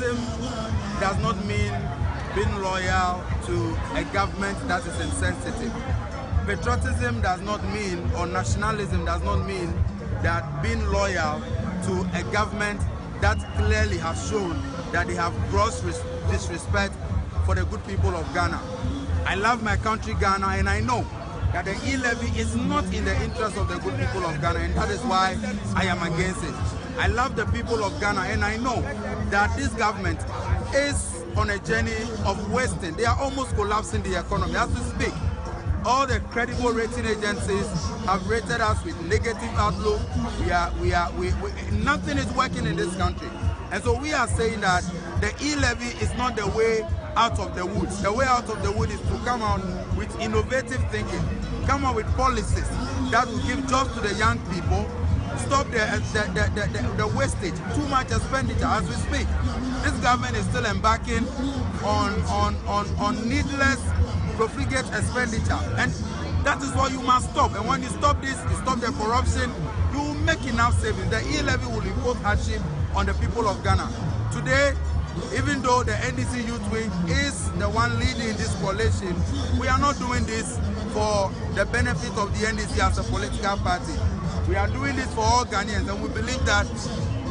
Patriotism does not mean being loyal to a government that is insensitive. Patriotism does not mean, or nationalism does not mean, that being loyal to a government that clearly has shown that they have gross disrespect for the good people of Ghana. I love my country, Ghana, and I know that the e-levy is not in the interest of the good people of Ghana, and that is why I am against it. I love the people of Ghana, and I know that this government is on a journey of wasting. They are almost collapsing the economy as we speak. All the credible rating agencies have rated us with negative outlook. Nothing is working in this country. And so we are saying that the e-levy is not the way out of the woods. The way out of the wood is to come out with innovative thinking, come out with policies that will give jobs to the young people, stop the wastage, too much expenditure as we speak. This government is still embarking on needless profligate expenditure, and that is what you must stop. And when you stop this, you stop the corruption, you will make enough savings. The e-levy will impose hardship on the people of Ghana. Today, even though the NDC Youth Wing is the one leading this coalition, we are not doing this for the benefit of the NDC as a political party. We are doing this for all Ghanaians, and we believe that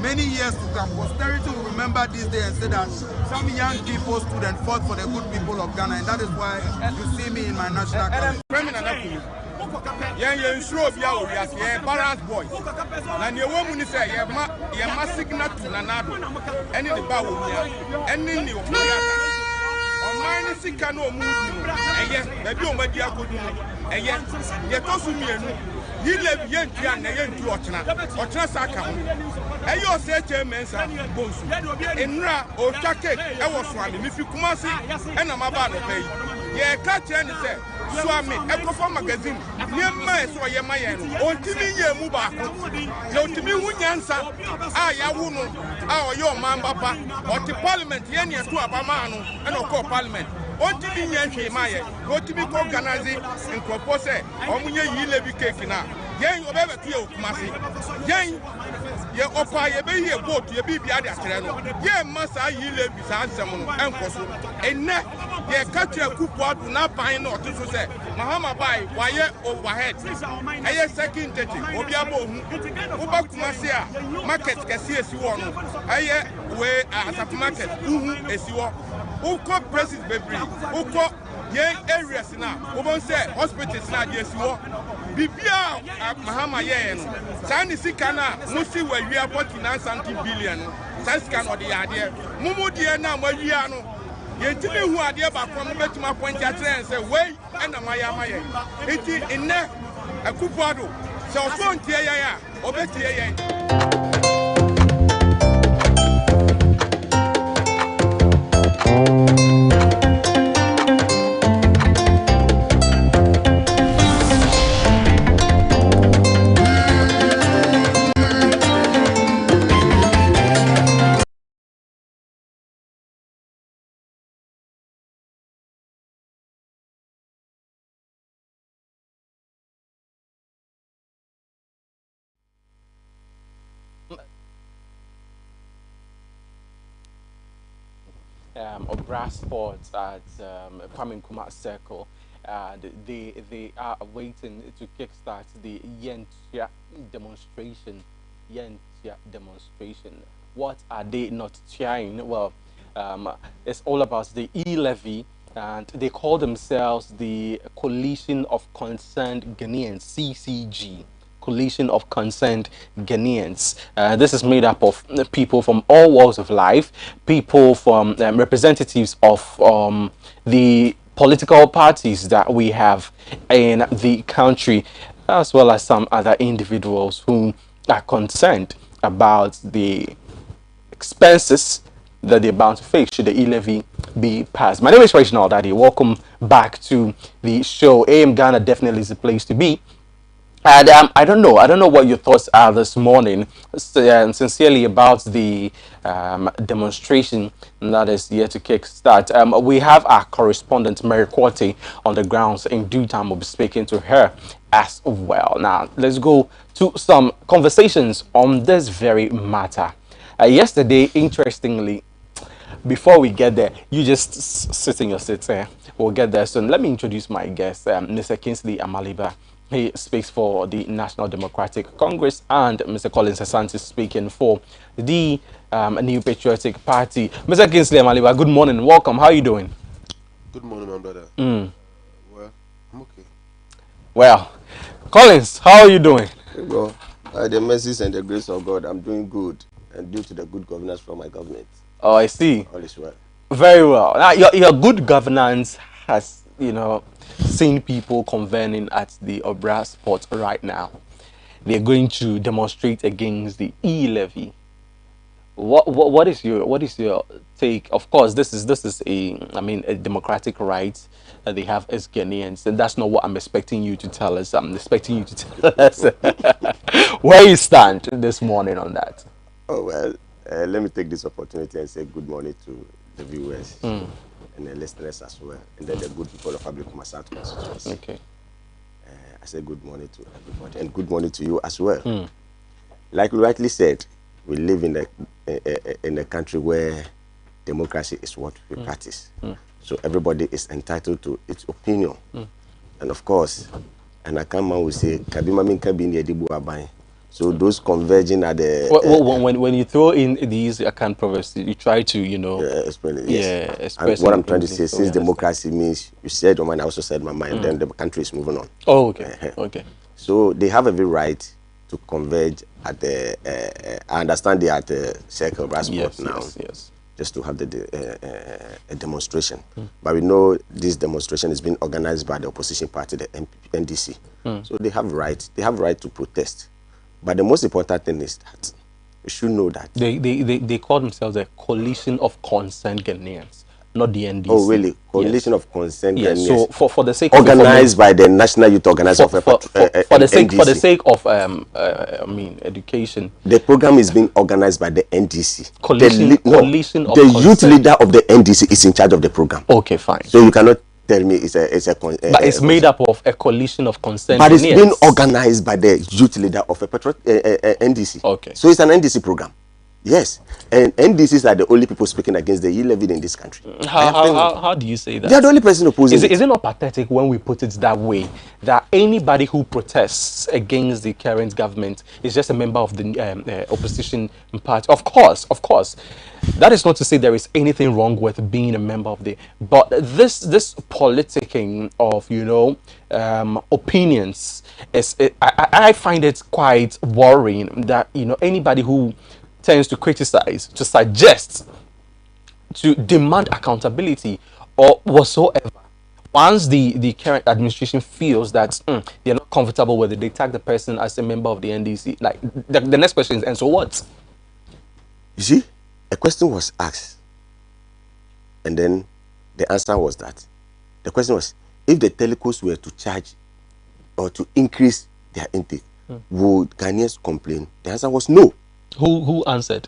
many years to come, posterity will remember this day and say that some young people stood and fought for the good people of Ghana, and that is why you see me in my national country. Balance boy. Na ne wo mu ni say ye ma signal to nanado. Eni de ba wo nya. Eni ni o ya ta. O man ni sika no mu du. Eye, ba bi o ma di akodu no. Eye, ye to su mienu. Yi le bi ye ntua na ye ntu ochena. Ochena sa ka ho. Eye o se che mensa bonsu. Enra o twa cake e wo so ame mi fi kumasi e na ma ba no pay. Ye ka che ni say Swami, Ecofor magazine, near my so ye my end, or Timmy ye muba, no Timmy Wunyansa, ya wuno, your man papa, or the parliament, yen to Abamano, and of course parliament. On Timmy Yankee Maya, go to be organizing and propose, or when ye levy cake now. Yen you ever to your Kumasi. Yen ye opa ye be ye boat, ye be at Treno. Ye massa ye live beside someone and Kosu. And net ye catch your coupon do not find or to say, Mahama by wire overhead. A year second teaching, Obiabo, Uba Kumasia, market Cassius you want. A year way at a market, as you are. Who call presses baby, who call ye areas now, who won't say hospitals now, yes, you are. Bibia Mahama yen. Sani Sikana, Musi where we are 49 billion. Sanskan or the idea. Mumu Diana Mariano. Ye tell me who are there back from the my point at and say, wait, and a Maya. It is in there a coupado. So soon, Tia, Obetia. Of grass sports at Kwame Nkrumah Circle. They are waiting to kickstart the Yentia demonstration. What are they not trying? Well, it's all about the e-levy, and they call themselves the Coalition of Concerned Ghanaians, CCG. Coalition of Concerned Ghanaians. This is made up of people from all walks of life, people from representatives of the political parties that we have in the country, as well as some other individuals who are concerned about the expenses that they're bound to face should the e-levy be passed. My name is Reginald Daddy. Welcome back to the show. AM Ghana definitely is the place to be. And I don't know what your thoughts are this morning, sincerely, about the demonstration that is yet to kickstart. We have our correspondent Mary Quarty on the grounds. In due time, we'll be speaking to her as well. Now, let's go to some conversations on this very matter. Yesterday, interestingly, before we get there, you just sit in your seat. We'll get there soon. Let me introduce my guest, Mr. Kingsley Amaliba. He speaks for the National Democratic Congress, and Mr. Collins Asante speaking for the New Patriotic Party. Mr. Kingsley Amaliba, good morning. Welcome. How are you doing? Good morning, my brother. Well, I'm okay. Well, Collins, how are you doing? Well, by the mercies and the grace of God, I'm doing good, and due to the good governance from my government. Oh, I see. All is well. Very well. Now, your good governance has, seen people convening at the Obra Spot right now. They're going to demonstrate against the e-levy. What is your take? Of course, this is a democratic right that they have as Ghanaians, and that's not what I'm expecting you to tell us. I'm expecting you to tell us where you stand this morning on that. Oh well, let me take this opportunity and say good morning to the viewers and the listeners as well, and then the good people of Ablekuma South constituency. Okay. I say good morning to everybody, and good morning to you as well. Like you rightly said, we live in a country where democracy is what we practice. So everybody is entitled to its opinion. And of course, and I come out will say, Kabima min kabini edibu abai. So those converging are the... when you throw in these controversies, you try to, explain it, yes. Express what I'm trying to say, since democracy means you said your mind, I also said my mind, then the country is moving on. Oh, okay. Okay. So they have every right to converge at the... I understand they are at the Circle Brasport now. Yes. Just to have a demonstration. But we know this demonstration is being organized by the opposition party, the NDC. So they have right to protest. But the most important thing is that we should know that they call themselves a coalition of concerned Ghanaians, not the NDC. Oh, really? Coalition of concerned Ghanaians. So for the sake organized by the National Youth Organization for the sake of education. The program is being organized by the NDC. Coalition of the youth leader of the NDC is in charge of the program. Okay, fine. So you cannot tell me it's a but it's made up of a coalition of concerned But it's Ghanaians. being organized by the youth leader of a NDC. Okay. So it's an NDC program. Yes. And NDCs are the only people speaking against the e-levy in this country. How do you say that? They are the only person opposing Is it not pathetic when we put it that way, that anybody who protests against the current government is just a member of the opposition party? Of course. That is not to say there is anything wrong with being a member of the... But this politicking of, opinions, I find it quite worrying that, anybody who tends to criticize, to suggest, to demand accountability or whatsoever, once the current administration feels that they're not comfortable with it, they tag the person as a member of the NDC. Like the next question is, and so what? You see, a question was asked, and then the answer was that the question was, if the telecos were to charge or to increase their intake, would Ghanaians complain? The answer was no. Who answered?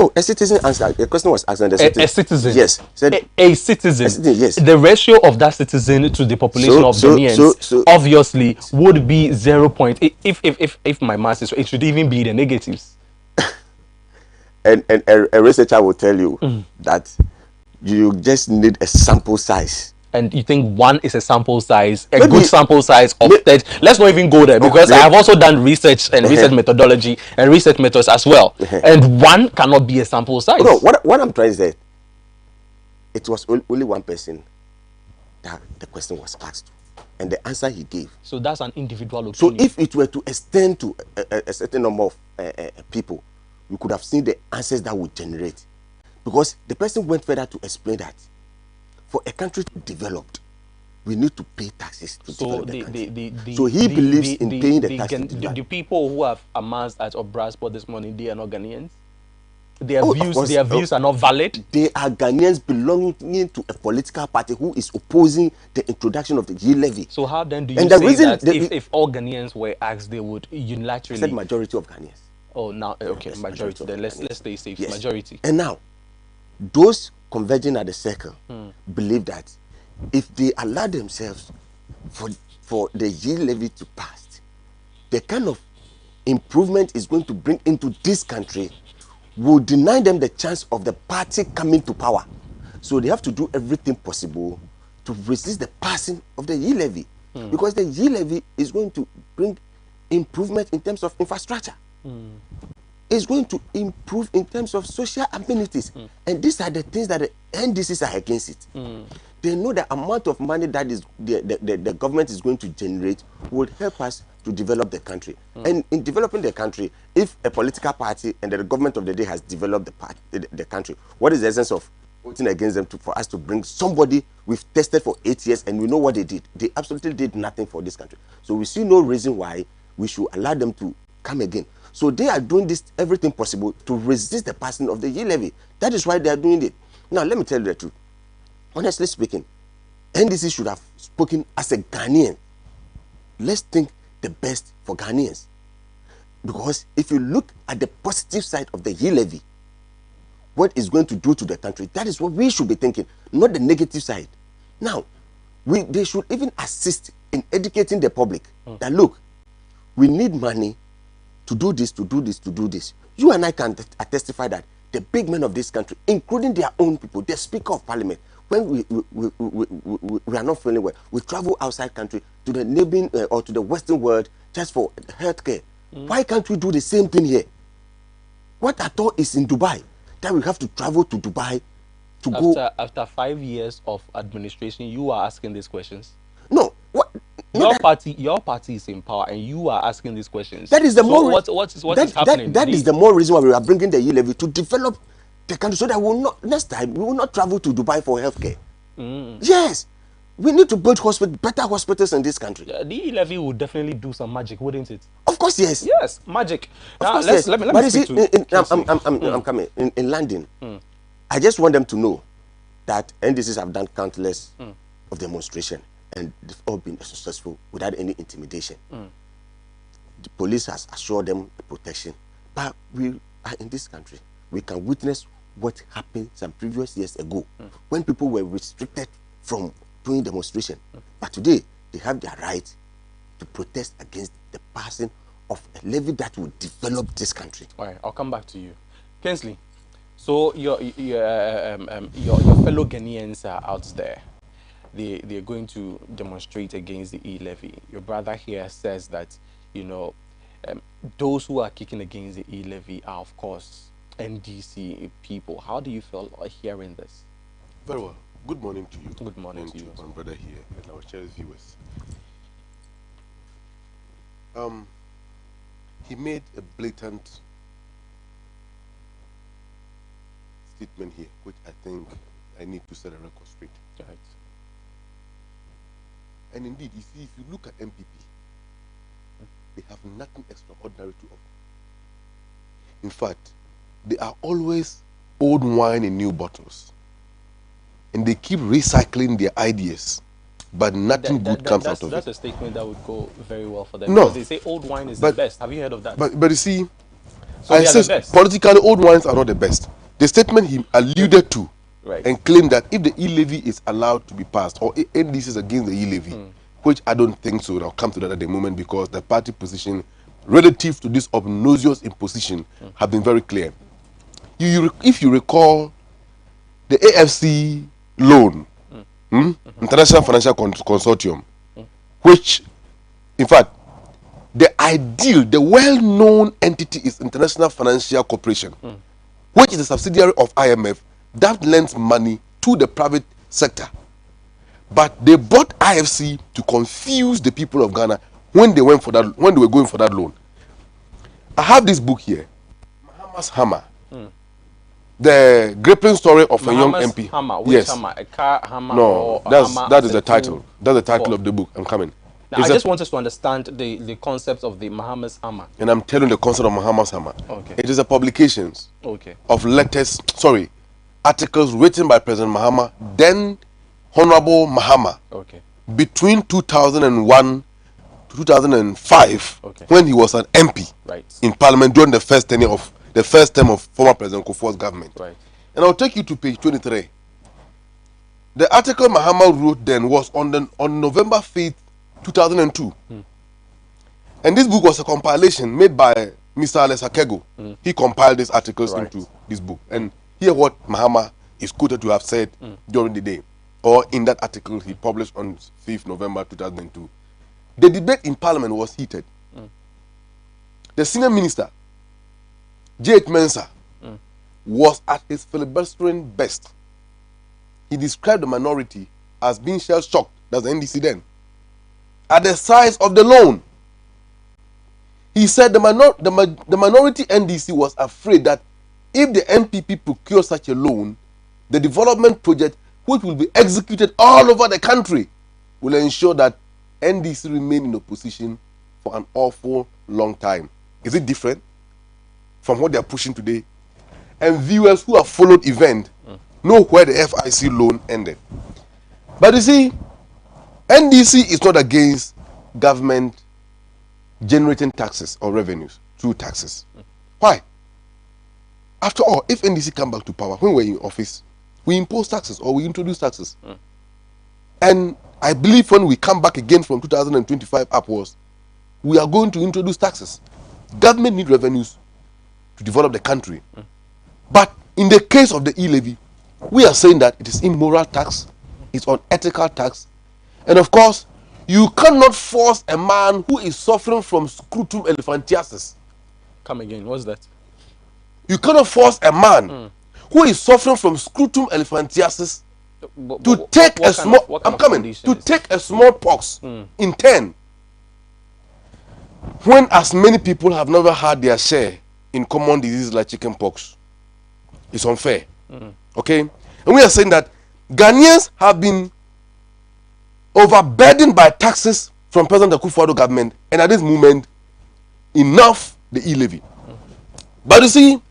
Oh, a citizen answered. The question was asked, and a citizen. Yes, said a citizen. Yes. The ratio of that citizen to the population of Ghanaians obviously would be 0. If my math is, it should even be the negatives. and a researcher will tell you that you just need a sample size. And you think one is a sample size, good sample size of 30. Let's not even go there, because I have also done research and research methodology and research methods as well. And one cannot be a sample size. No, what I'm trying to say, it was only one person that the question was asked to, and the answer he gave. So that's an individual opinion. So if it were to extend to a certain number of people, we could have seen the answers that would generate. Because the person went further to explain that for a country to develop, we need to pay taxes to develop the country. So he believes in paying the taxes. The people who have amassed at Obra Sport this morning, they are not Ghanaians? Their views are not valid? They are Ghanaians belonging to a political party who is opposing the introduction of the e-levy. So how then do you say that if all Ghanaians were asked, they would unilaterally... I said majority of Ghanaians. Oh, now, okay, yes, majority. Then let's stay safe. Yes. Majority. And now, those converging at the circle believe that if they allow themselves for the e-levy to pass, the kind of improvement is going to bring into this country will deny them the chance of the party coming to power. So they have to do everything possible to resist the passing of the e-levy, because the e-levy is going to bring improvement in terms of infrastructure. It's going to improve in terms of social amenities. And these are the things that the NDCs are against it. They know the amount of money that is the government is going to generate will help us to develop the country. And in developing the country, if a political party and the government of the day has developed the country, what is the essence of voting against them for us to bring somebody we've tested for 8 years and we know what they did? They absolutely did nothing for this country. So we see no reason why we should allow them to come again. So they are doing this everything possible to resist the passing of the e-levy. That is why they are doing it. Now let me tell you the truth. Honestly speaking, NDC should have spoken as a Ghanaian. Let's think the best for Ghanaians. Because if you look at the positive side of the e-levy, what it's going to do to the country, that is what we should be thinking, not the negative side. Now, they should even assist in educating the public that, look, we need money to do this, to do this, to do this. You and I can testify that the big men of this country, including their own people, the Speaker of Parliament, when we are not feeling well, we travel outside country to the neighboring or to the Western world just for healthcare. Why can't we do the same thing here? What at all is in Dubai that we have to travel to Dubai to go? After 5 years of administration, you are asking these questions? No. What? Your party is in power, and you are asking these questions. That is the more. What is happening? That is the more reason why we are bringing the e-levy to develop the country, so that we will not, next time we will not travel to Dubai for healthcare. Yes, we need to build better hospitals in this country. The e-levy would definitely do some magic, wouldn't it? Of course, yes. Yes, magic. Now, of course, yes. Let me speak to. I'm coming in London. I just want them to know that NDCs have done countless of demonstration, and they've all been successful without any intimidation. The police has assured them the protection, but we are in this country. We can witness what happened some previous years ago when people were restricted from doing demonstration. But today, they have their right to protest against the passing of a levy that will develop this country. All right, I'll come back to you. Kingsley, so your fellow Ghanaians are out there. They're going to demonstrate against the e-levy. Your brother here says that, you know, those who are kicking against the e-levy are, of course, NDC people. How do you feel hearing this? Very well. Good morning to you. Good morning to you. My brother here and our cherished viewers. He made a blatant statement here, which I think I need to set a record straight. Right. And indeed, you see, if you look at MPP, they have nothing extraordinary to offer. In fact, they are always old wine in new bottles. And they keep recycling their ideas, but nothing good comes out of it. That's a statement that would go very well for them. No. Because they say old wine is the best. Have you heard of that? But you see, so I said politically old wines are not the best. The statement he alluded to and claimed that if the e-levy is allowed to be passed, or NDC is against the e-levy, which I don't think so, and I'll come to that at the moment, because the party position relative to this obnoxious imposition have been very clear. If you recall, the AFC loan, International Financial Consortium, which, in fact, the well-known entity is International Financial Corporation, which is a subsidiary of IMF that lends money to the private sector. But they bought IFC to confuse the people of Ghana when they were going for that loan. I have this book here, Mahama's Hammer. The gripping story of a young MP. Hammer. Which hammer? A car hammer? No, or that is the title. That's the title of the book. I'm coming. Now, I just want us to understand the concept of the Mahama's Hammer. And I'm telling the concept of Mahama's Hammer. Okay. It is a publication of articles written by President Mahama, then Honorable Mahama, between 2001 to 2005, when he was an MP in Parliament during the first term of former President Kufuor's government. And I'll take you to page 23. The article Mahama wrote then was on November 5th, 2002. And this book was a compilation made by Mr. Alex Akego, he compiled these articles into this book. And hear what Mahama is quoted to have said during the day, or in that article he published on 5th November 2002. The debate in Parliament was heated. The senior minister, J.H. Mensah, was at his filibustering best. He described the minority as being shell-shocked, that's the NDC then, at the size of the loan. He said the minority NDC was afraid that if the NPP procures such a loan, the development project, which will be executed all over the country, will ensure that NDC remain in opposition for an awful long time. Is it different from what they are pushing today? And viewers who have followed event know where the FIC loan ended. But you see, NDC is not against government generating taxes or revenues through taxes. Why? After all, if NDC come back to power, when we're in office, we impose taxes or we introduce taxes. And I believe when we come back again from 2025 upwards, we are going to introduce taxes. Government need revenues to develop the country. But in the case of the e-levy, we are saying that it is immoral tax, it's unethical tax, and of course, you cannot force a man who is suffering from scrotum elephantiasis. Come again, what's that? You cannot force a man who is suffering from scrotum elephantiasis to take a small. I'm coming. To take a small pox in 10, when as many people have never had their share in common diseases like chicken pox. It's unfair. Okay, and we are saying that Ghanaians have been overburdened by taxes from President Akufo-Addo government, and at this moment, enough the e-levy. But you see,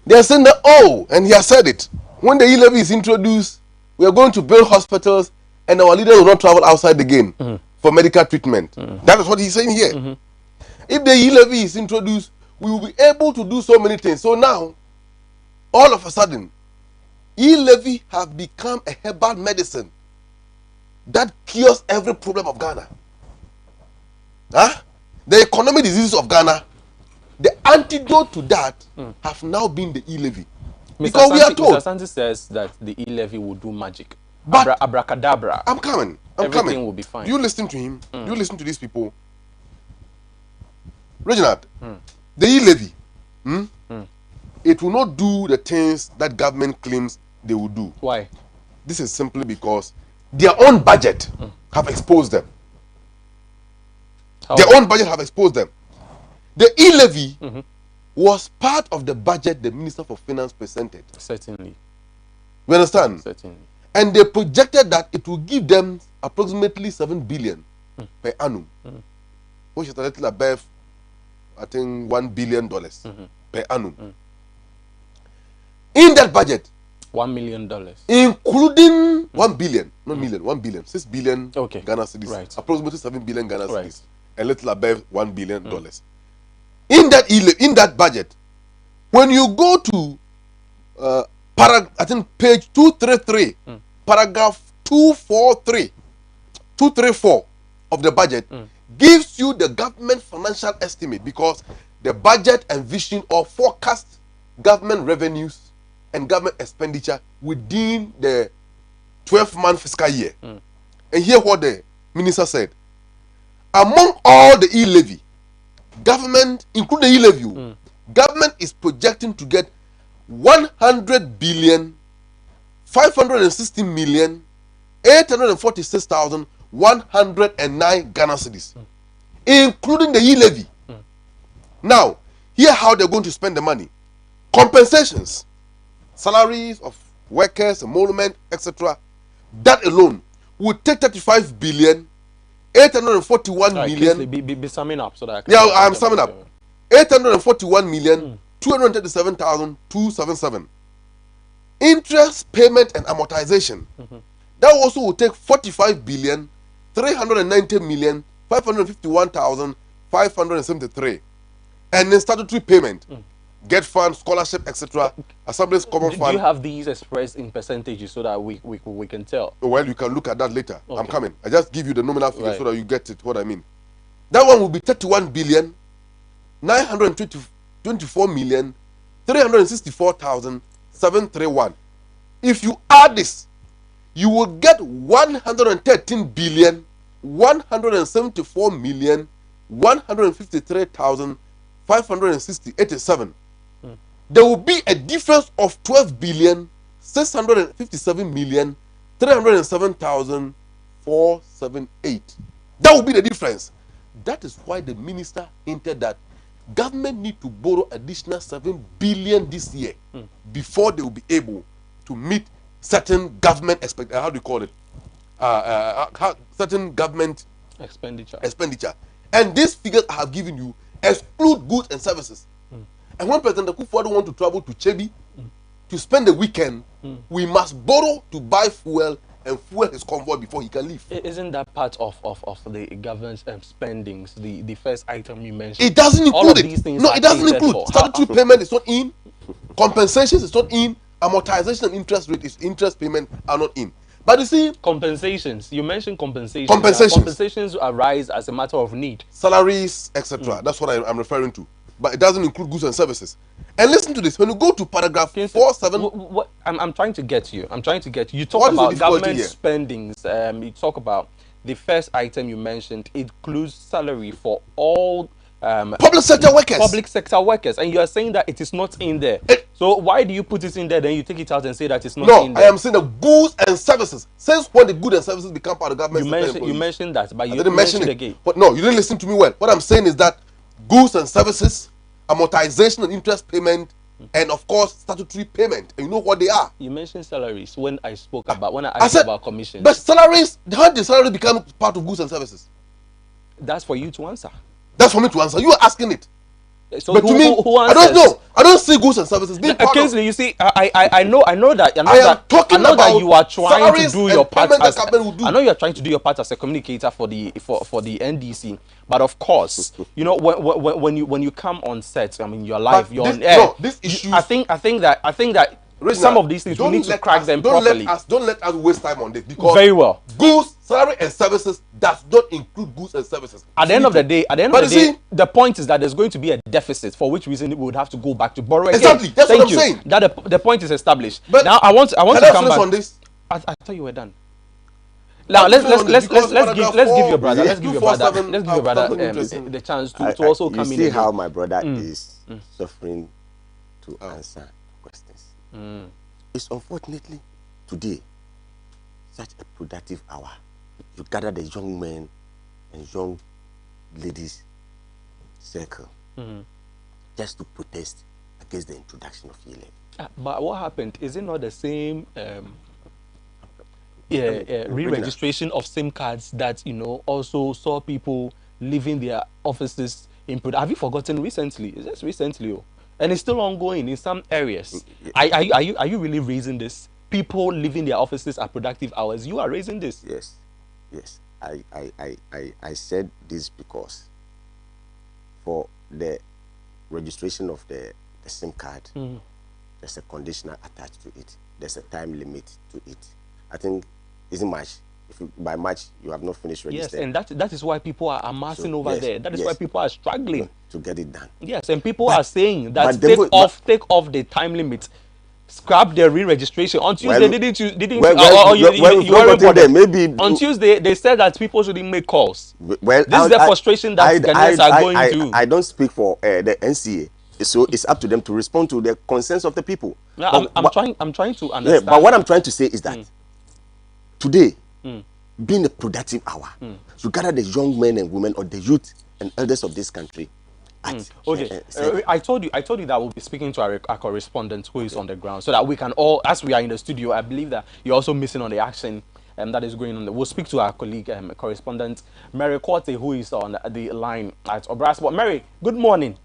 they are saying that, oh, and he has said it, when the e-levy is introduced, we are going to build hospitals and our leaders will not travel outside again for medical treatment. That is what he's saying here. If the e-levy is introduced, we will be able to do so many things. So now, all of a sudden, e-levy has become a herbal medicine that cures every problem of Ghana. The economic diseases of Ghana, the antidote to that have now been the e-levy. Because we are told. Mr. Asante says that the e-levy will do magic. But abracadabra. I'm coming. Everything will be fine. You listen to him. You listen to these people. Reginald, the e-levy, it will not do the things that government claims they will do. Why? This is simply because their own budget have exposed them. Their own budget have exposed them. The e-levy was part of the budget the Minister for Finance presented. Certainly. You understand? Certainly. And they projected that it will give them approximately 7 billion per annum, which is a little above, I think, $1 billion per annum. In that budget, $1 million, including 1 billion, not million, 1 billion, 6 billion Ghana cedis, right. approximately 7 billion Ghana cedis, Right. a little above $1 billion. In that budget, when you go to I think page 233, paragraph 234 of the budget gives you the government financial estimate, because the budget envision or forecast government revenues and government expenditure within the 12-month fiscal year. And hear what the minister said. Among all the e-levy, government, including the e-levy, government is projecting to get 100,560,846,109 Ghana cedis, including the e-levy. Now, hear how they're going to spend the money. Compensations, salaries of workers, emolument, etc. That alone would take 35 billion, 841 million. Be summing up so that I can. Yeah, I'm summing up. 841 million, 237,277. Interest, payment, and amortization. That also will take 45 billion, 390 million, 551,573. And then statutory payment. Get fund, scholarship, etc. Assembly's common fund. Do you have these expressed in percentages so that we can tell? Well, you can look at that later. Okay. I'm coming. I just give you the nominal figure Right. so that you get it, what I mean. That one will be 31 billion, 924,364,731. If you add this, you will get 113,154,153,567. There will be a difference of 12,657,307,478. That will be the difference. That is why the minister hinted that government need to borrow additional 7 billion this year before they will be able to meet certain government how do you call it? Certain government expenditure. And these figures I have given you exclude goods and services. And when President Akufo-Addo want to travel to Chebi to spend the weekend, we must borrow to buy fuel and fuel his convoy before he can leave. Isn't that part of the government's spendings, the first item you mentioned? It doesn't include all of it. These things no, it doesn't include. Statutory payment is not in. Compensations is not in. Amortization and interest payment are not in. But you see, compensations. You mentioned compensations. Compensations arise as a matter of need. Salaries, etc. That's what I'm referring to. But it doesn't include goods and services. And listen to this. When you go to paragraph 4.7, I'm trying to get you. You talk about government spendings. You talk about the first item you mentioned. It includes salary for all public sector workers. And you are saying that it is not in there. So why do you put it in there? Then you take it out and say that it's not in there. No, I am saying the goods and services. Since when the goods and services become part of government? You mentioned that, but you didn't mention it again. But no, you didn't listen to me well. What I'm saying is that goods and services, amortization and interest payment, and of course statutory payment. And you know what they are. You mentioned salaries when I spoke about I asked about commissions. But salaries, how did salaries become part of goods and services? That's for you to answer. That's for me to answer. You are asking it. So but to me, I don't know. I don't see goods and services being part of. You see, I know that. I know that you are trying to do your part. I know you are trying to do your part as a communicator for the NDC. But of course, you know, when you come on set, I mean, you're live, you're on air. No, this issue. I think that some of these things we need to crack them properly. Don't let us waste time on this, because very well. Goods, salary, and services does not include goods and services. At the end of the day, the point is that there's going to be a deficit, for which reason we would have to go back to borrow again. Exactly, that's what I'm saying. That the point is established. But now I want to come back on this. I thought you were done. Now let's give your brother the chance to also come in. You see how my brother is suffering to answer questions. It's unfortunately today such a productive hour. You gather the young men and young ladies circle just to protest against the introduction of E11. But what happened? Is it not the same re-registration of SIM cards that, you know, also saw people leaving their offices in have you forgotten recently? It's just recently, and it's still ongoing in some areas. Are you really raising this? People leaving their offices at productive hours. You are raising this. Yes. I said this because for the registration of the SIM card, there's a conditioner attached to it. There's a time limit to it. I think isn't March. By March you have not finished registering. Yes, and that is why people are amassing over there. That is why people are struggling to get it done. Yes, and people are saying that take off the time limit, scrap the re-registration. On Tuesday, on Tuesday they said that people shouldn't make calls. Well, this is the frustration that Ghanaians are going through. I don't speak for the NCA. So it's up to them to respond to the concerns of the people. No, I'm trying to understand. Yeah, but what I'm trying to say is that today, being a productive hour, you gather the young men and women, or the youth and elders of this country. I told you that we'll be speaking to our correspondent who is on the ground, so that we can all, as we are in the studio, I believe that you're also missing on the action that is going on. We'll speak to our colleague, correspondent Mary Quartey, who is on the line at Obra Sport. Mary, good morning.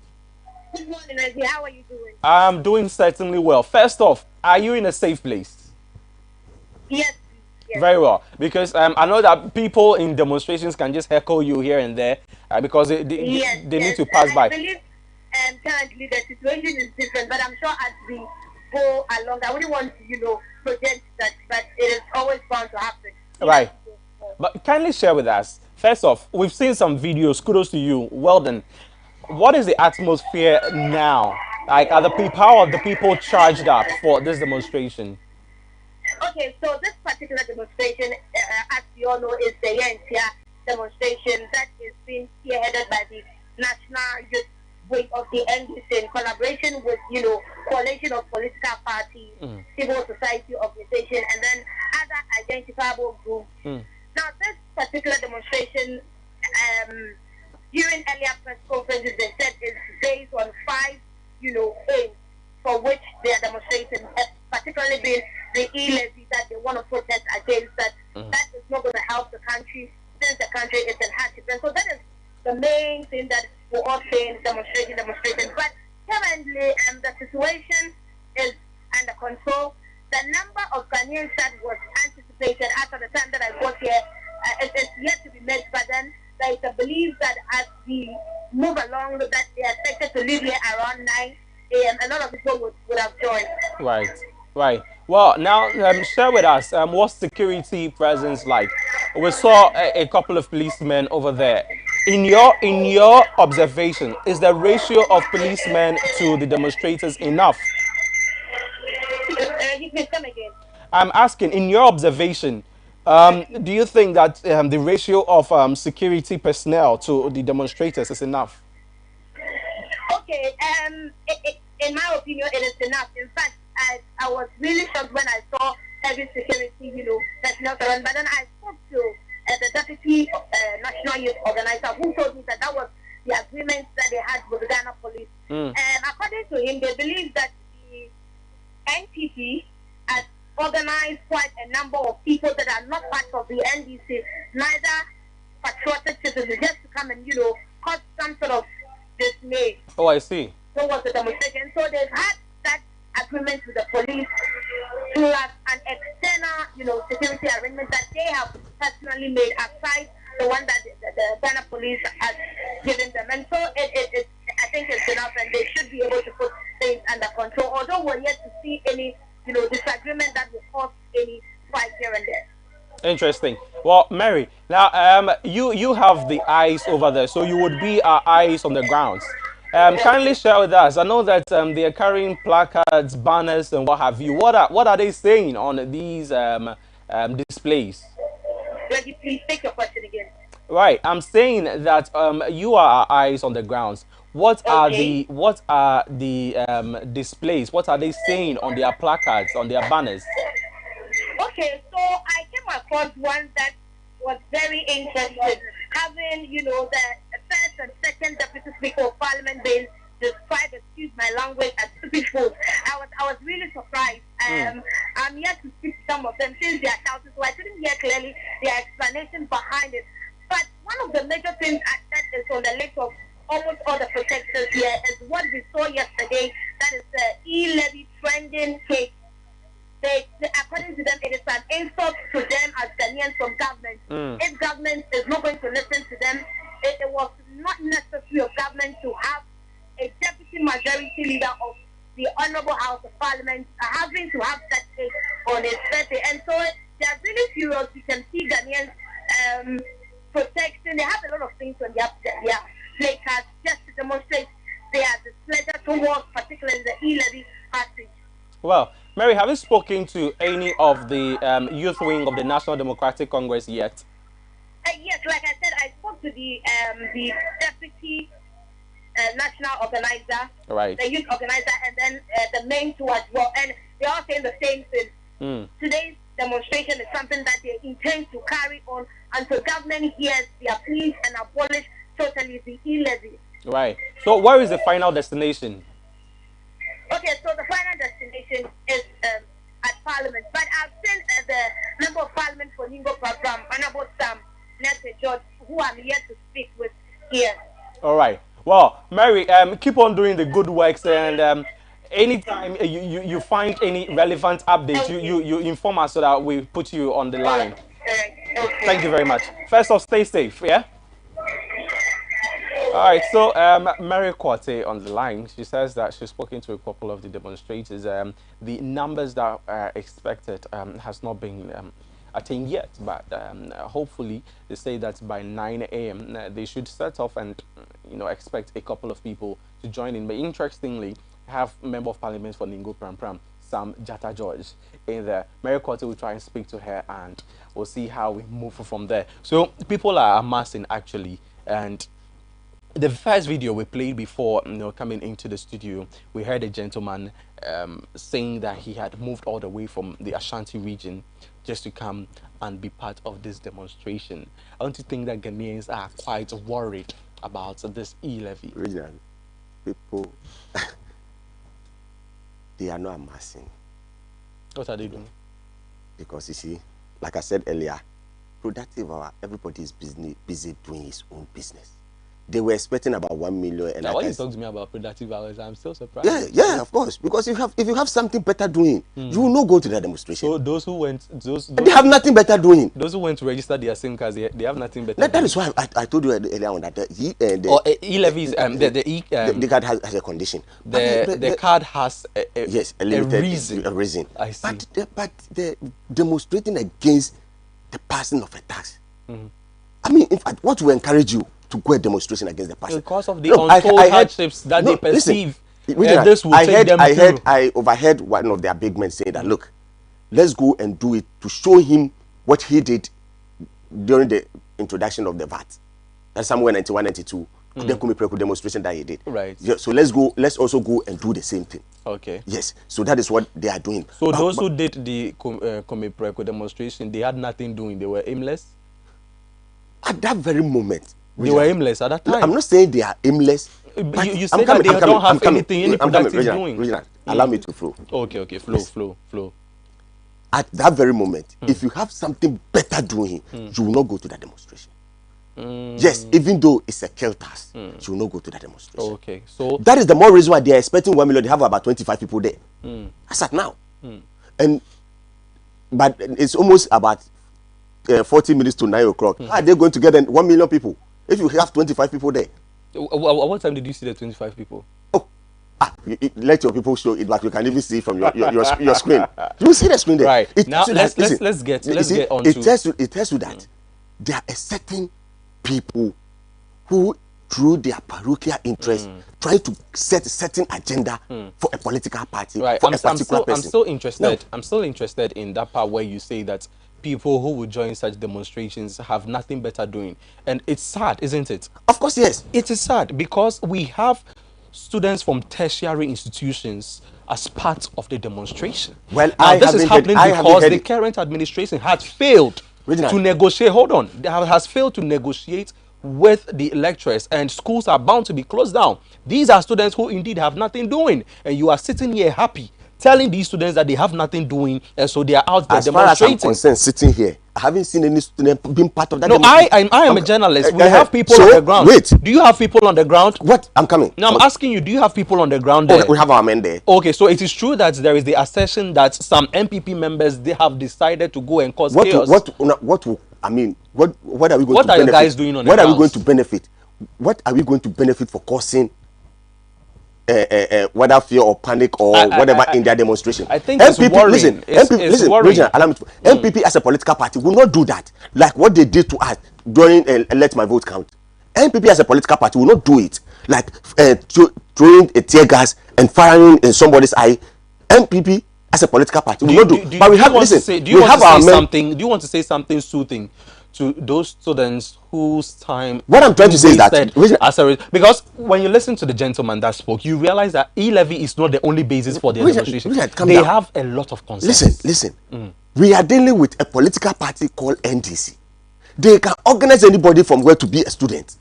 Good morning, Ezzy. How are you doing? I'm doing certainly well. First off, are you in a safe place? Yes. Very well, because I know that people in demonstrations can just heckle you here and there because they need to pass by. I believe currently the situation is different, but I'm sure as we go along, I wouldn't want to, project that, but it is always bound to happen. Right. But kindly share with us. First off, we've seen some videos. Kudos to you. Well done. what is the atmosphere now? Like, are the people, how are the people charged up for this demonstration? Okay, so this particular demonstration, as you all know, is the YNCA demonstration that is being spearheaded by the National Youth Wing of the NDC in collaboration with, coalition of political parties, civil society organizations, and then other identifiable groups. Now, this particular demonstration, during earlier press conferences, they said is based on 5, aims for which they are demonstrating, particularly being the e-levy that they want to protest against, that is not going to help the country since the country is in hardship. And so that is the main thing that we're all saying, demonstrating. But currently, the situation is under control. The number of Ghanaians that was anticipated after the time that I got here is yet to be met, but then there is a belief that as we move along, that they are expected to leave here around 9 a.m. A lot of people would have joined. Right. Well, now share with us what's security presence like. We saw a couple of policemen over there. In your observation, is the ratio of policemen to the demonstrators enough? You can come again. I'm asking, in your observation, do you think that the ratio of security personnel to the demonstrators is enough? Okay, in my opinion, it is enough. In fact, I was really shocked when I saw heavy security, personnel around. But then I spoke to the deputy national youth organizer, who told me that was the agreement that they had with the Ghana police. And according to him, they believe that the NPP has organized quite a number of people that are not part of the NDC, neither patriotic citizens, just to come and, cause some sort of dismay. Oh, I see. So was the demonstration. So they've had that agreement with the police, plus an external, security arrangement that they have personally made aside the one that the Ghana police has given them. And so I think it's enough, and they should be able to put things under control. Although we're yet to see any, disagreement that will cause any fight here and there. Interesting. Well, Mary, now you have the eyes over there, so you would be our eyes on the grounds. Kindly share with us. I know that they are carrying placards, banners, and what have you. What are they saying on these displays? Reggie, please take your question again. Right. I'm saying that you are our eyes on the grounds. What are the displays? What are they saying on their placards, on their banners? Okay, so I came across one that was very interesting, having, the first and second deputy speaker of parliament being described, excuse my language, as stupid fools. I was really surprised. I'm yet to speak to some of them since they are shouting, so I didn't hear clearly their explanation behind it. But one of the major things that is on the list of almost all the protesters here is what we saw yesterday, that is the e-levy trending case. According to them, it is an insult to them as Ghanaians from government. If government is not going to listen to them, it was not necessary of government to have a deputy majority leader of the Honorable House of Parliament having to have that case on his birthday. And so they are really furious. You can see Ghanaians protesting. They have a lot of things on their placards just to demonstrate their displeasure towards, particularly the e-levy passage. Well, Mary, have you spoken to any of the youth wing of the National Democratic Congress yet? Yes, like I said, I spoke to the deputy national organizer, right, the youth organizer, and then the main two as well. And they're all saying the same thing. Today's demonstration is something that they intend to carry on until government hears their pleas and abolish totally the e-levy. Right. So where is the final destination? Okay, so the final destination is at Parliament. But I've seen the Member of Parliament for Ningo program, Honorable Sam Nete George, who I'm yet to speak with here. All right. Well, Mary, keep on doing the good works, and anytime you find any relevant updates, you inform us so that we put you on the line. Okay. Thank you very much. First off, stay safe, yeah? All right, so Mary Quartey on the line, she says that she's spoken to a couple of the demonstrators. The numbers that are expected has not been attained yet, but hopefully they say that by 9 a.m. They should set off and expect a couple of people to join in. But interestingly, I have Member of Parliament for Ningo Pram Pram, Sam Jata George, in there. Mary Quarter will try and speak to her, and we'll see how we move from there. So people are amassing actually, and the first video we played before coming into the studio, we heard a gentleman saying that he had moved all the way from the Ashanti region just to come and be part of this demonstration. I don't think that Ghanaians are quite worried about this e-levy. Originally, people, they are not amassing. What are they doing? Because you see, like I said earlier, productive hour, everybody is busy doing his own business. They were expecting about 1 million. And now, why you talk to me about productive hours? I'm still surprised. Yeah, of course. Because if you have something better doing, you will not go to that demonstration. So those who went, they have nothing better doing. Those who went to register their SIM cards, they have nothing better. That is why I told you earlier on that the e-levies, the card has a condition. The card has a reason. A reason. I see. But they're demonstrating against the passing of a tax. I mean, in fact, what will encourage you to go a demonstration against the person? Because of the untold hardships that they perceive. This will take them through. I overheard one of their big men saying that, look, let's go and do it to show him what he did during the introduction of the VAT. That's somewhere 91, 92. The Kumipreku demonstration that he did. Right. Yeah, so let's also go and do the same thing. Okay. Yes. So that is what they are doing. So those who did the Kumipreku demonstration, they had nothing doing. They were aimless? At that very moment. They were aimless at that time. I'm not saying they are aimless. You say that they don't have anything, any productive doing. Allow me to flow. Okay. Flow. At that very moment, if you have something better doing, you will not go to that demonstration. Yes, even though it's a kill task, you will not go to that demonstration. Okay, so that is the more reason why they are expecting 1 million. They have about 25 people there. As at now, but it's almost about 40 minutes to 9 o'clock. How are they going to get 1 million people if you have 25 people there? What time did you see the 25 people? Let your people show it, but you can even see from your screen. You see the screen there. Right. Now let's get on to it tells you that there are a certain people who, through their parochial interest, try to set a certain agenda for a political party, right. for a particular person. I'm still interested. No. I'm still interested in that part where you say that people who would join such demonstrations have nothing better doing, and it's sad, isn't it? Of course, yes. It is sad because we have students from tertiary institutions as part of the demonstration. Well, this is happening because the current administration had failed to negotiate. Hold on, has failed to negotiate with the lecturers, and schools are bound to be closed down. These are students who indeed have nothing doing, and you are sitting here happy, telling these students that they have nothing doing, and so they are out there demonstrating. As far as I'm concerned, sitting here, I haven't seen any student being part of that. No, I am a journalist. We have people on the ground. Wait. Do you have people on the ground? What? I'm coming. No, I'm asking you, do you have people on the ground there? We have our men there. Okay, so it is true that there is the assertion that some MPP members, they have decided to go and cause chaos. What are we going to benefit? What are you guys doing on the ground? What are we going to benefit? What are we going to benefit for causing whether fear or panic or whatever in their demonstration? I think it's worrying. MPP as a political party will not do that. Like what they did to us during Let My Vote Count. MPP as a political party will not do it. Like throwing a tear gas and firing in somebody's eye. MPP as a political party will not do. But we have do you want to say something soothing to those students whose time? What I'm trying to say is that because when you listen to the gentleman that spoke, you realize that e-levy is not the only basis for their demonstration. They have a lot of concerns. Listen. We are dealing with a political party called NDC. They can organize anybody from where to be a student.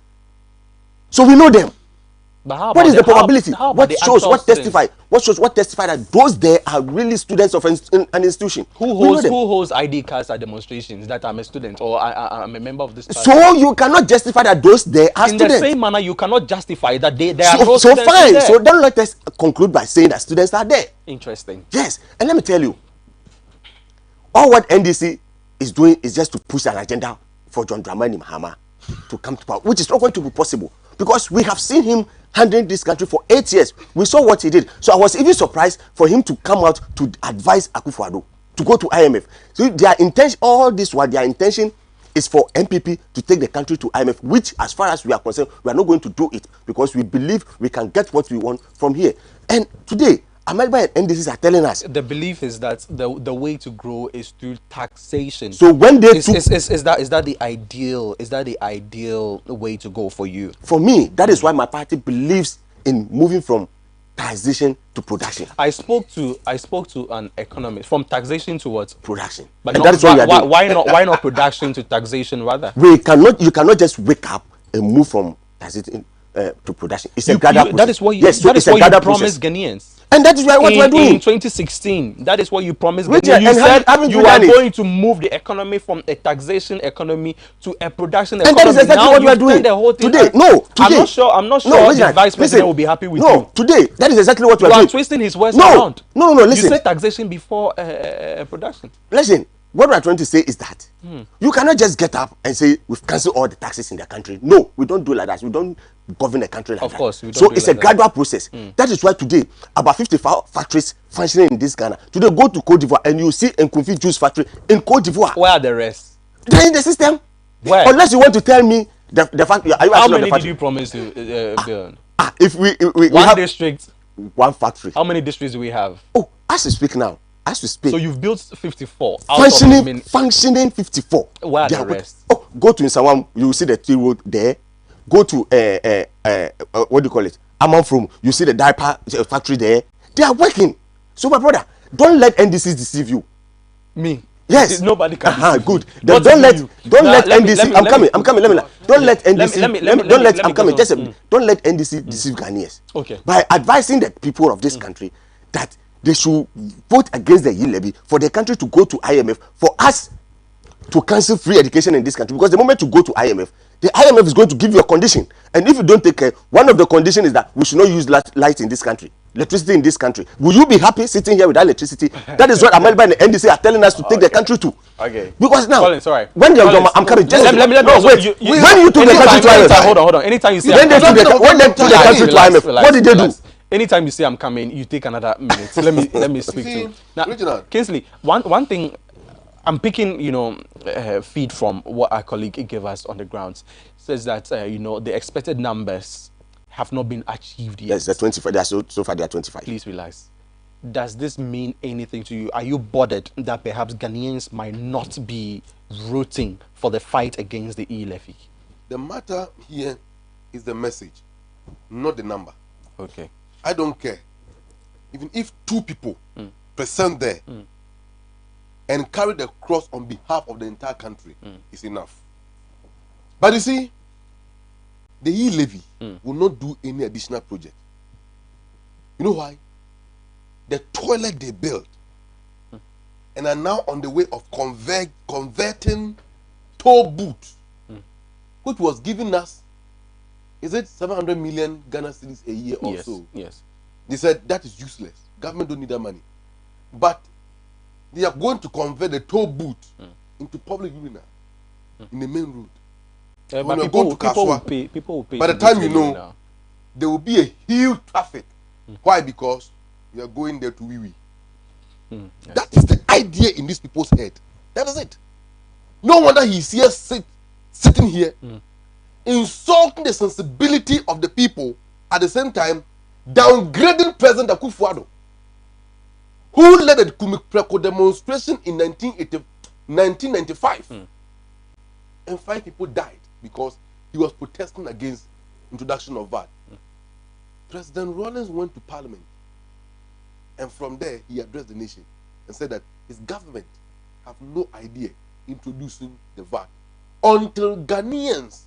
So we know them. But what is the probability? What testifies that those there are really students of an institution? Who holds ID cards at demonstrations that I'm a student or I'm a member of this party? So you cannot justify that those there are students. In the same manner, you cannot justify that there are no students. So fine. There. So don't let us conclude by saying that students are there. Interesting. Yes. And let me tell you, all what NDC is doing is just to push an agenda for John Dramani Mahama to come to power, which is not going to be possible because we have seen him handling this country for 8 years. We saw what he did. So I was even surprised for him to come out to advise Akufo-Addo to go to IMF. So their intention, all this while their intention is for MPP to take the country to IMF, which as far as we are concerned, we are not going to do it because we believe we can get what we want from here. And today, Amaliba and NDCs are telling us the belief is that the way to grow is through taxation. So when they is that the ideal way to go for you? For me, that is why my party believes in moving from taxation to production. I spoke to an economist from taxation to what? Production. But and not, that is what we are doing. why not production to taxation rather? You cannot just wake up and move from taxation to production. It's a gradual process. That is what you, yes, so that is what you promised Ghanaians. And that is what we are doing. In 2016, that is what you promised. You said you are going going to move the economy from a taxation economy to a production economy. And that is exactly now what we are doing. The whole thing today. I'm not sure the vice president will be happy with you. No, today, that is exactly what we are doing. You are twisting his words around. No, listen. You said taxation before production. Listen, what we are trying to say is that you cannot just get up and say we've cancelled all the taxes in the country. No, we don't do like that. We don't govern the country like that. Of course, we don't. So it's a gradual process. That is why today about 55 factories functioning in this Ghana. Today go to Cote d'Ivoire and you see Nkumfi Juice factory in Cote d'Ivoire. Where are the rest? They're in the system. Where? Unless you want to tell me the factory. How many did you promise to build? If we one have district, one factory. How many districts do we have? Oh, as we speak now. As we speak. So you've built 54. Functioning 54. Where are the rest? Oh, go to Nsawam, you will see the tea road there. Go to what do you call it? Amanfrom, you see the diaper factory there. They are working. So my brother, don't let NDCs deceive you. Me? Yes. Nobody can deceive good. Don't let NDC. NDC. I'm coming. Let me. Don't let NDC. I'm coming. Just a minute. Don't let NDC deceive Ghanaians. Okay. By advising the people of this country that they should vote against the e-levy for the country to go to IMF, for us to cancel free education in this country. Because the moment you go to IMF, the IMF is going to give you a condition. And if you don't take care, one of the conditions is that we should not use light in this country, electricity in this country. Will you be happy sitting here without electricity? That is what Amaliba and the NDC are telling us to take the country to. Okay. Because now, Colin, sorry. when you're I'm coming. Just let me. When you took the country to IMF, hold on. Anytime you say when they took the country to IMF, what did they do? Anytime you say I'm coming, you take another minute. Let me speak to you. Now, Kingsley, one thing, I'm picking, feed from what our colleague gave us on the grounds. Says that the expected numbers have not been achieved yet. Yes, the 25. They are so far they are 25. Please relax. Does this mean anything to you? Are you bothered that perhaps Ghanaians might not be rooting for the fight against the e-levy? The matter here is the message, not the number. Okay. I don't care. Even if 2 people present there and carry the cross on behalf of the entire country, is enough. But you see, the e-levy will not do any additional project. You know why? The toilet they built and are now on the way of converting toll booth, which was giving us, is it 700 million Ghana cedis a year or so? Yes. They said that is useless. Government don't need that money. But they are going to convert the toll booth into public urinal in the main road. But people will pay. By the time you know, there will be a huge traffic. Why? Because you are going there to wee-wee. That is the idea in these people's head. That is it. No wonder he's here sitting here, insulting the sensibility of the people, at the same time downgrading President Akufo-Addo, who led the Kumipreko demonstration in 1995, and 5 people died because he was protesting against introduction of VAT. President Rawlings went to Parliament, and from there he addressed the nation and said that his government have no idea introducing the VAT until Ghanaians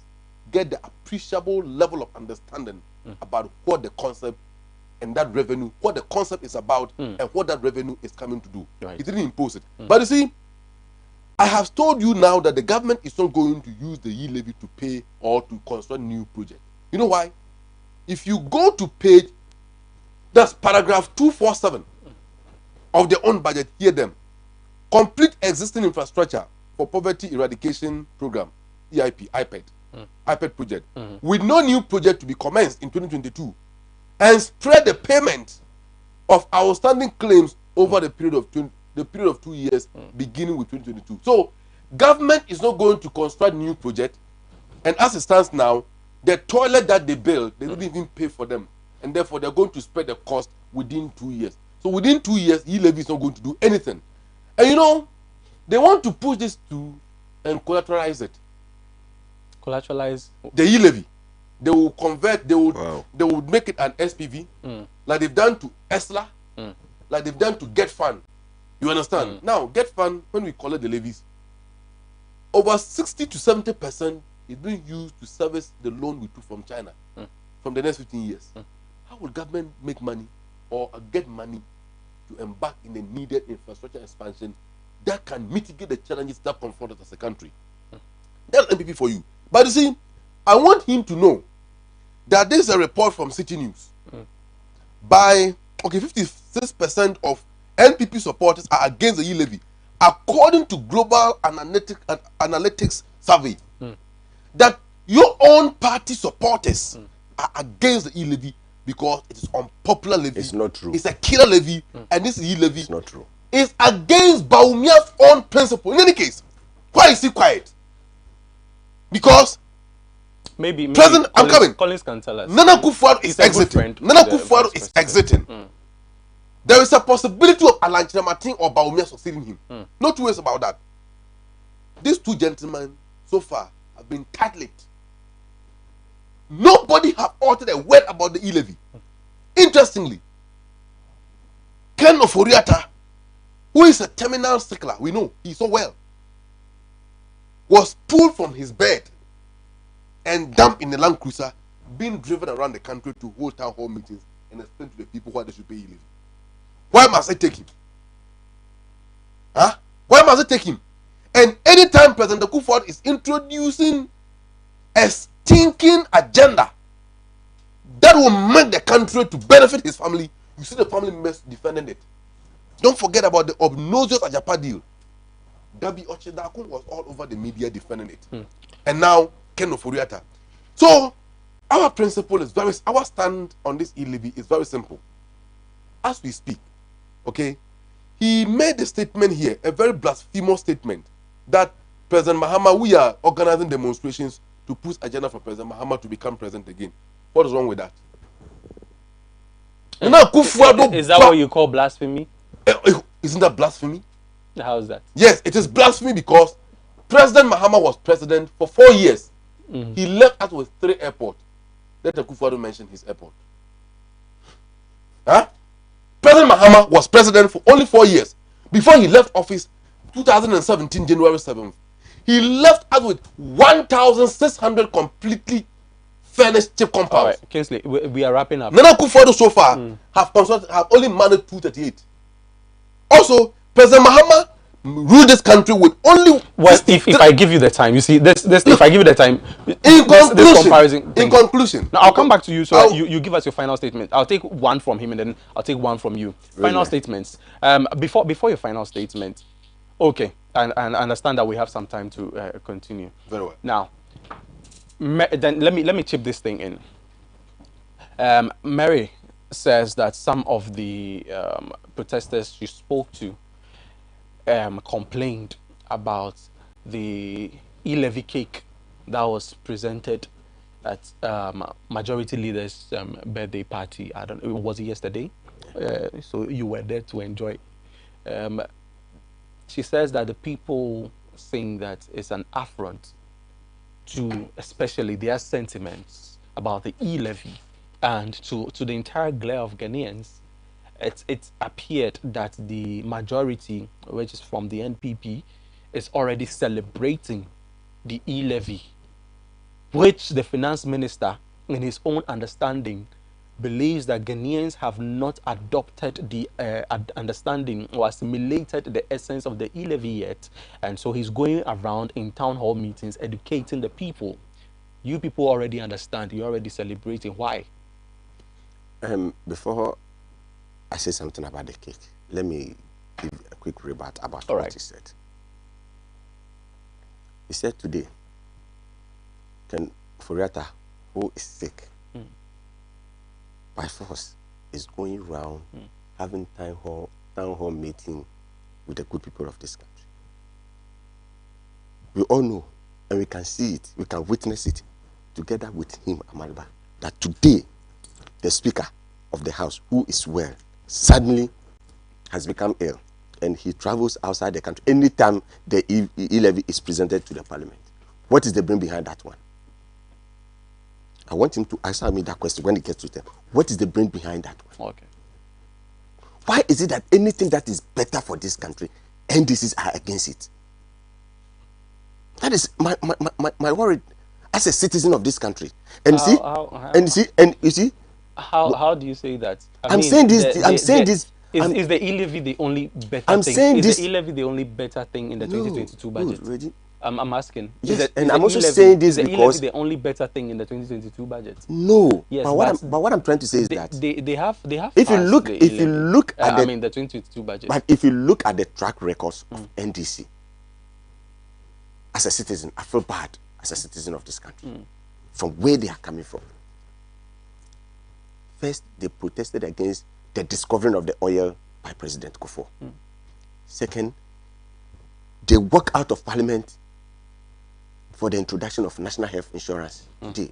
get the appreciable level of understanding about what the concept and that revenue, what the concept is about, and what that revenue is coming to do. Right. He didn't impose it. But you see, I have told you now that the government is not going to use the e-levy to pay or to construct new projects. You know why? If you go to page, that's paragraph 247 of their own budget, hear them. Complete existing infrastructure for poverty eradication program, EIP, IPED project, with no new project to be commenced in 2022, and spread the payment of outstanding claims over the period of the period of 2 years beginning with 2022. So government is not going to construct new project, and as it stands now, the toilet that they built, they didn't even pay for them, and therefore they're going to spread the cost within 2 years. So within 2 years, e-levy is not going to do anything. And you know, they want to push this to and collateralize it. Collateralize the e-levy. They will convert, they will make it an SPV, like they've done to ESLA, like they've done to Get Fund. You understand? Now, Get Fund, when we collect the levies, over 60 to 70% is being used to service the loan we took from China from the next 15 years. How will government make money or get money to embark in the needed infrastructure expansion that can mitigate the challenges that confront us as a country? That's MPP for you. But you see, I want him to know that this is a report from City News. By 56% of NPP supporters are against the e-levy, according to Global Analytics survey. That your own party supporters are against the e-levy because it is unpopular levy. It's not true. It's a killer levy, and this e-levy is not true. It's against Bawumia's own principle. In any case, why is he quiet? Because maybe President, I'm coming. Collins can tell us. Nana Akufo-Addo is exiting. Nana Akufo-Addo is exiting. There is a possibility of Alan Kyerematen or Bawumia succeeding him. No two ways about that. These two gentlemen so far have been tight-lipped. Nobody have uttered a word about the e-levy. Interestingly, Ken Ofori-Atta, who is a terminal stickler, we know he so well, was pulled from his bed and dumped in the Land Cruiser, being driven around the country to hold town hall meetings and explain to the people why they should pay e-levy. Why must I take him? Huh? Why must I take him? And anytime President Akufo-Addo is introducing a stinking agenda that will make the country to benefit his family, you see the family members defending it. Don't forget about the obnoxious Ajapa deal. Dabi Ochedakun was all over the media defending it. And now, Ken Ofori-Atta. So, our principle is our stand on this e-levy is very simple. As we speak, okay, he made a statement here, a very blasphemous statement, that President Mahama, we are organizing demonstrations to push agenda for President Mahama to become president again. What is wrong with that? Is that what you call blasphemy? Isn't that blasphemy? How is that? Yes, it is blasphemy because President Mahama was president for 4 years. He left us with 3 airports. Let Akufo-Addo mention his airport. Huh? President Mahama was president for only 4 years. Before he left office, 2017, January 7th, he left us with 1,600 completely furnished chip compounds. All right, Kingsley, we are wrapping up. Nana Akufo-Addo so far have only managed 238. Also, President Mahama ruled this country with only. Well, if I give you the time, you see this. If I give you the time, in conclusion, now I'll come back to you. So you give us your final statement. I'll take one from him and then I'll take one from you. Final statements. Before your final statement. Okay, and I understand that we have some time to continue. Very well. Now, then let me chip this thing in. Mary says that some of the protesters she spoke to complained about the e-levy cake that was presented at majority leader's birthday party. I don't know, was it yesterday? So you were there to enjoy. She says that the people saying that it's an affront to especially their sentiments about the e-levy and to the entire glare of Ghanaians. It appeared that the majority, which is from the NPP, is already celebrating the e-levy, which the finance minister, in his own understanding, believes that Ghanaians have not adopted the understanding or assimilated the essence of the e-levy yet. And so he's going around in town hall meetings educating the people. You people already understand. You're already celebrating. Why? Before I say something about the cake, let me give a quick rebut about what he said. He said today, Ken Ofori-Atta, who is sick, by force, is going around having town hall meeting with the good people of this country. We all know, and we can see it, we can witness it, together with him, Amaliba, that today, the Speaker of the House, who is well, suddenly has become ill, and he travels outside the country anytime the e-levy is presented to the Parliament. What is the brain behind that one? I want him to answer me that question when he gets to them. What is the brain behind that one? Okay. Why is it that anything that is better for this country, NDCs are against it? That is my worry as a citizen of this country. And you see, how do you say that? I'm saying this. Is the e-levy the only better I'm thing? saying is this. the e-levy the only better thing in the 2022 budget? I'm asking. Yes, and I'm also saying this because the only better thing in the 2022 budget. No. Yes, but what I'm trying to say is that they have. If you look at the 2022 budget. But if you look at the track records of NDC, as a citizen, I feel bad as a citizen of this country from where they are coming from. First, they protested against the discovering of the oil by President Kufuor. Second, they walk out of Parliament for the introduction of national health insurance,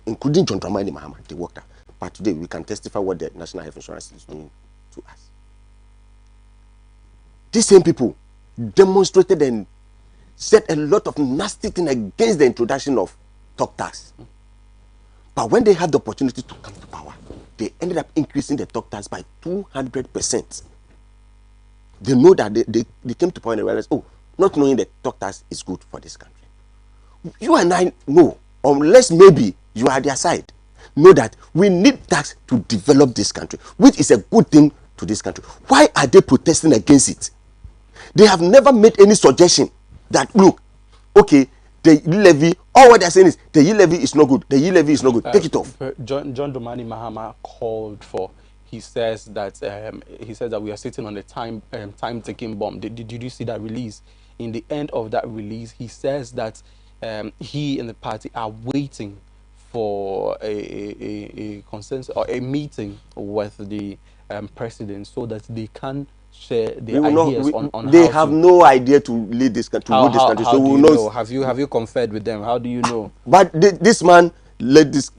including John Dramani Mahama. They walked out. But today, we can testify what the national health insurance is doing to us. These same people demonstrated and said a lot of nasty things against the introduction of talk tax. But when they had the opportunity to come to power, they ended up increasing the talk tax by 200%. They know that they came to power and realized, not knowing that talk tax is good for this country. You and I know, unless maybe you are their side, know that we need tax to develop this country, which is a good thing to this country. Why are they protesting against it? They have never made any suggestion that, look, okay, the levy, all what they're saying is the levy is not good. The levy is not good. Take it off. John Dramani Mahama called for. He says that we are sitting on a time ticking bomb. Did you see that release? In the end of that release, he says that he and the party are waiting for a consensus or a meeting with the president so that they can share their ideas on they have no idea to lead this country, so we will know. Have you conferred with them? How do you know? But this man led this.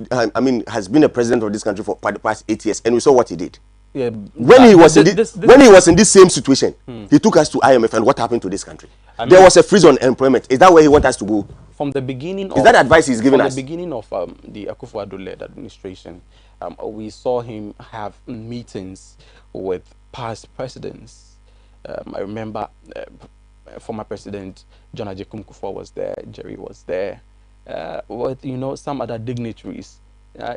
Has been a president of this country for the past 8 years, and we saw what he did. Yeah. When he was in this same situation, he took us to IMF, and what happened to this country? There was a freeze on employment. Is that where he wants us to go? From the beginning, is that advice he's giving us? From the beginning of the Akufo-Addo-led administration, we saw him have meetings with past presidents. I remember former President John Agyekum Kufuor was there, Jerry was there, with some other dignitaries.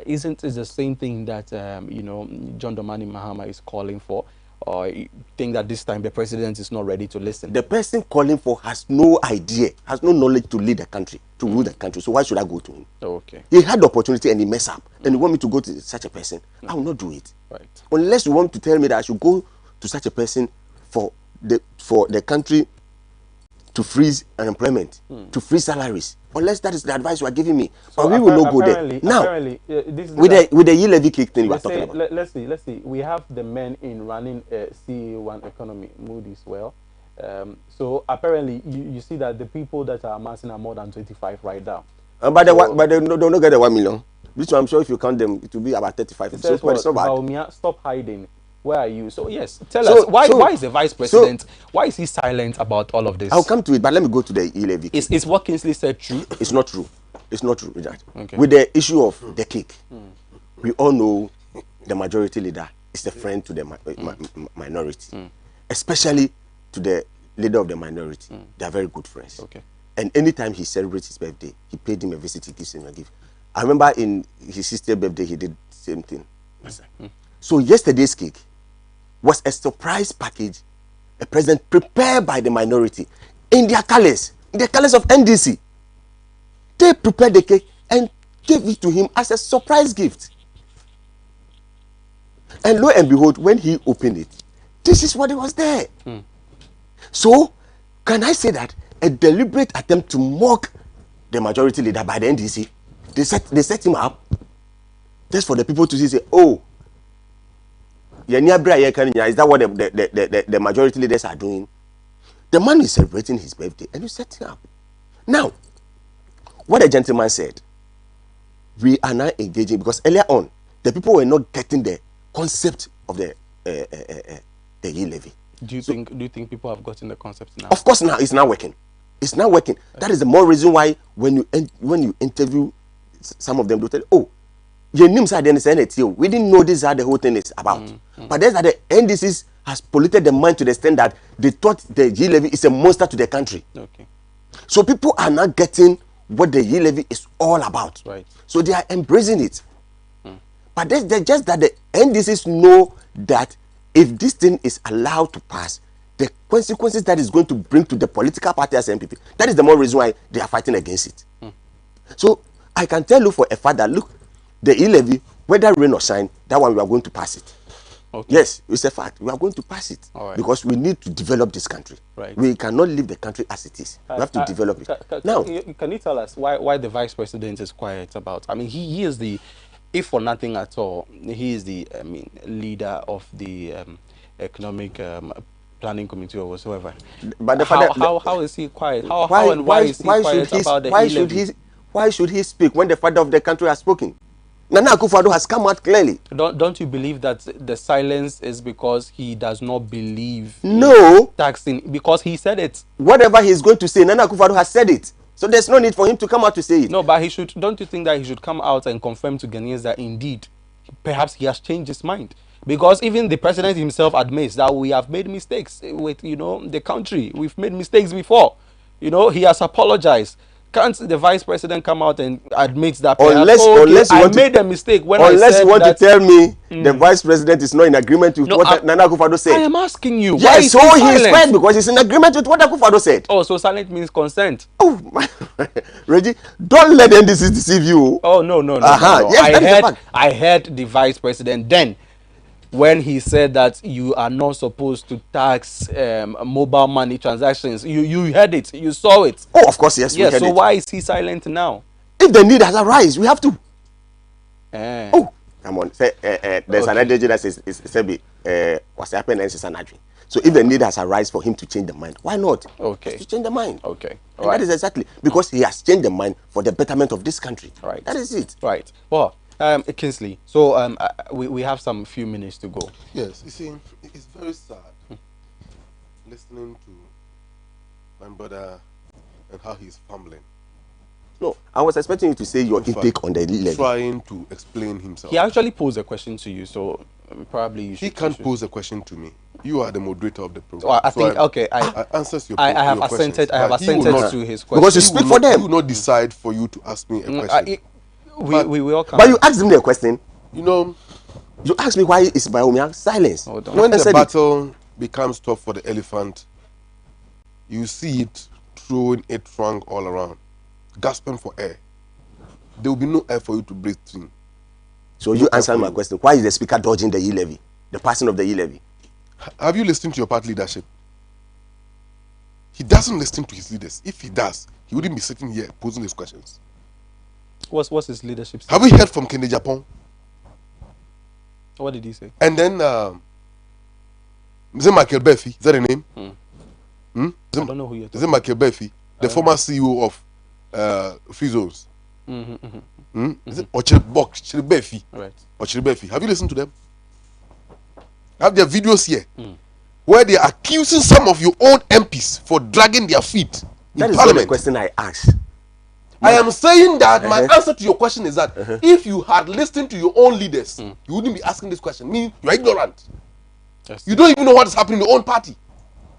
Isn't it the same thing that John Dramani Mahama is calling for? Or you think that this time the president is not ready to listen? The person calling for has no idea, has no knowledge to lead the country, to rule the country. So why should I go to him? Okay. He had the opportunity and he messed up. And you want me to go to such a person? I will not do it. Right. Unless you want to tell me that I should go to such a person for the country to freeze unemployment, to freeze salaries. Unless that is the advice you are giving me. So but we will not go there. Now, with the e-levy kick thing you are talking about. Let's see. We have the men in running CE1 economy, Moody's well. So apparently you see that the people that are amassing are more than 25 right now. But they don't get the 1 million. Which I'm sure if you count them, it will be about 35. It says, so Baumia, stop hiding. Where are you? So yes, tell us why is the vice president? Why is he silent about all of this? I'll come to it, but let me go to the e-levy. Is what Kingsley said true? It's not true. It's not true, Richard. Okay. With the issue of the cake, we all know the majority leader is the friend to the minority, especially to the leader of the minority. They are very good friends. Okay. And anytime he celebrates his birthday, he paid him a visit, he gives him a gift. I remember in his sister's birthday, he did the same thing. So yesterday's cake was a surprise package, a present prepared by the minority in their colors, of NDC. They prepared the cake and gave it to him as a surprise gift. And lo and behold, when he opened it, this is what was there. So, can I say that a deliberate attempt to mock the majority leader by the NDC, they set him up just for the people to say, oh, is that what the majority leaders are doing? The man is celebrating his birthday and you set him up. Now, what the gentleman said, we are now engaging because earlier on, the people were not getting the concept of the e-levy. Do you think people have gotten the concept now? Of course, now it's not working. It's not working. Okay. That is the more reason why when you interview some of them, they tell you, oh, your names are the we didn't know this is how the whole thing is about. But there's that the NDC has polluted the mind to the extent that they thought the e-levy is a monster to the country. Okay. So people are not getting what the e-levy is all about. Right. So they are embracing it. But they're just that the NDCs know that if this thing is allowed to pass, the consequences that is going to bring to the political party as MPP, that is the more reason why they are fighting against it. So I can tell you for a fact that, look, the e-levy, whether rain or shine, that one we are going to pass it. Okay. Yes, it's a fact. We are going to pass it. Right. Because we need to develop this country. Right. We cannot leave the country as it is. We have to develop it. Now, can you tell us why the vice president is quiet about? I mean, he is the, if for nothing at all, he is the leader of the economic planning committee or whatsoever. But the how is he quiet? Why is he quiet about the e-levy? Why should he speak when the father of the country has spoken? Nana Akufo-Addo has come out clearly. Don't you believe that the silence is because he does not believe in taxing? Because he said it. Whatever he's going to say, Nana Akufo-Addo has said it. So there's no need for him to come out to say it. No, but he should. Don't you think that he should come out and confirm to Ghanaians that indeed, perhaps he has changed his mind? Because even the president himself admits that we have made mistakes with, the country. We've made mistakes before. He has apologized. Can't the vice president come out and admit that unless I made a mistake when I said unless you want to tell me the vice president is not in agreement with what Nana Akufo-Addo said? I am asking you. Yes, so he's fine because he's in agreement with what Akufo-Addo said. Oh, so silent means consent. Oh, Reggie, don't let them deceive you. Oh, no. Yes, I heard the vice president then when he said that you are not supposed to tax mobile money transactions. You heard it. You saw it. Oh, of course, yes. Yes. So why is he silent now? If the need has arisen, we have to. Oh, come on. There's an idea that says what's happening is an adjunt. So if the need has arisen for him to change the mind, why not? Okay. To change the mind. Okay. And that is exactly because he has changed the mind for the betterment of this country. Right. That is it. Right. Well, Kingsley, so we have some few minutes to go. Yes, you see, it's very sad listening to my brother and how he's fumbling. No, I was expecting you to say your intake on the e-levy. Trying to explain himself. He actually posed a question to you, so probably you should. He can't pose a question to me. You are the moderator of the program. Well, I think I answers your. I have assented. I have assented to his question. Because you speak for them. He will not decide for you to ask me a question. We will come. But you asked him the question. You asked me why is Bawumia silence. When the battle becomes tough for the elephant, you see it throwing its trunk all around, gasping for air. There will be no air for you to breathe through. So you answer my question. Why is the speaker dodging the e-levy, the passing of the e-levy? Have you listened to your party leadership? He doesn't listen to his leaders. If he does, he wouldn't be sitting here posing these questions. What's his leadership? Have we heard from Kende Japan? What did he say? And then, is it Michael Befi? Is that the name? I don't know who you're talking. Is it Michael Befi, the former CEO of Free Zones? Is it Ochiri Befi? Right. Ochiri Befi. Have you listened to them? I have their videos here where they are accusing some of your own MPs for dragging their feet in That is Parliament. not the question I asked. I am saying that my answer to your question is that if you had listened to your own leaders, you wouldn't be asking this question. Meaning you are ignorant. Yes. You don't even know what is happening in your own party.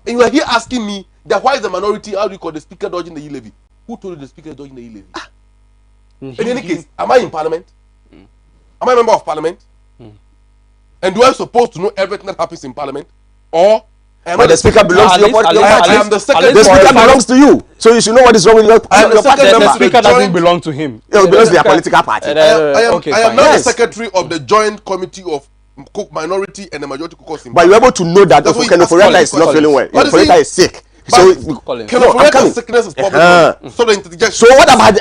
And you are here asking me that why is the minority, how do you call the speaker dodging the e-levy? Who told you the speaker is dodging the e-levy? In any case, am I in Parliament? Am I a member of Parliament? And do I supposed to know everything that happens in Parliament? Or but the speaker belongs to your party. I am the secretary. The speaker belongs to you, so you should know what is wrong with your party. The speaker doesn't belong to him. It belongs to their political party. I am not the secretary of the joint committee of minority and the majority caucus. But you're able to know that Kenoforiata is not feeling well. Kenoforiata is sick. So Kenoforiata's sickness is problem. So what about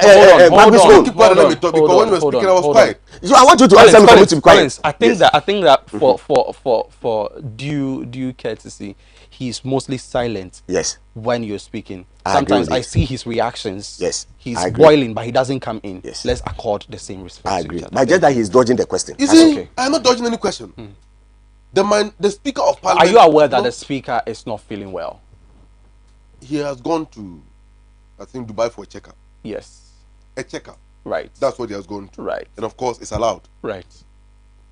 keep quiet and let me talk, because when you were speaking I was quiet. So I want you to answer me to be quiet. I think that for due courtesy, he's mostly silent. Yes. When you're speaking, I agree sometimes with I this. see his reactions. Yes, he's I agree. boiling, but he doesn't come in. Yes. Let's accord the same respect. I to agree. each other. But just that he's dodging the question. You That's see, okay. I'm not dodging any question. The Speaker of Are Parliament. you aware that the speaker is not feeling well? He has gone to, I think, Dubai for a checkup. Yes. A checkup. Right. That's what he has gone to. Right. And of course, it's allowed. Right.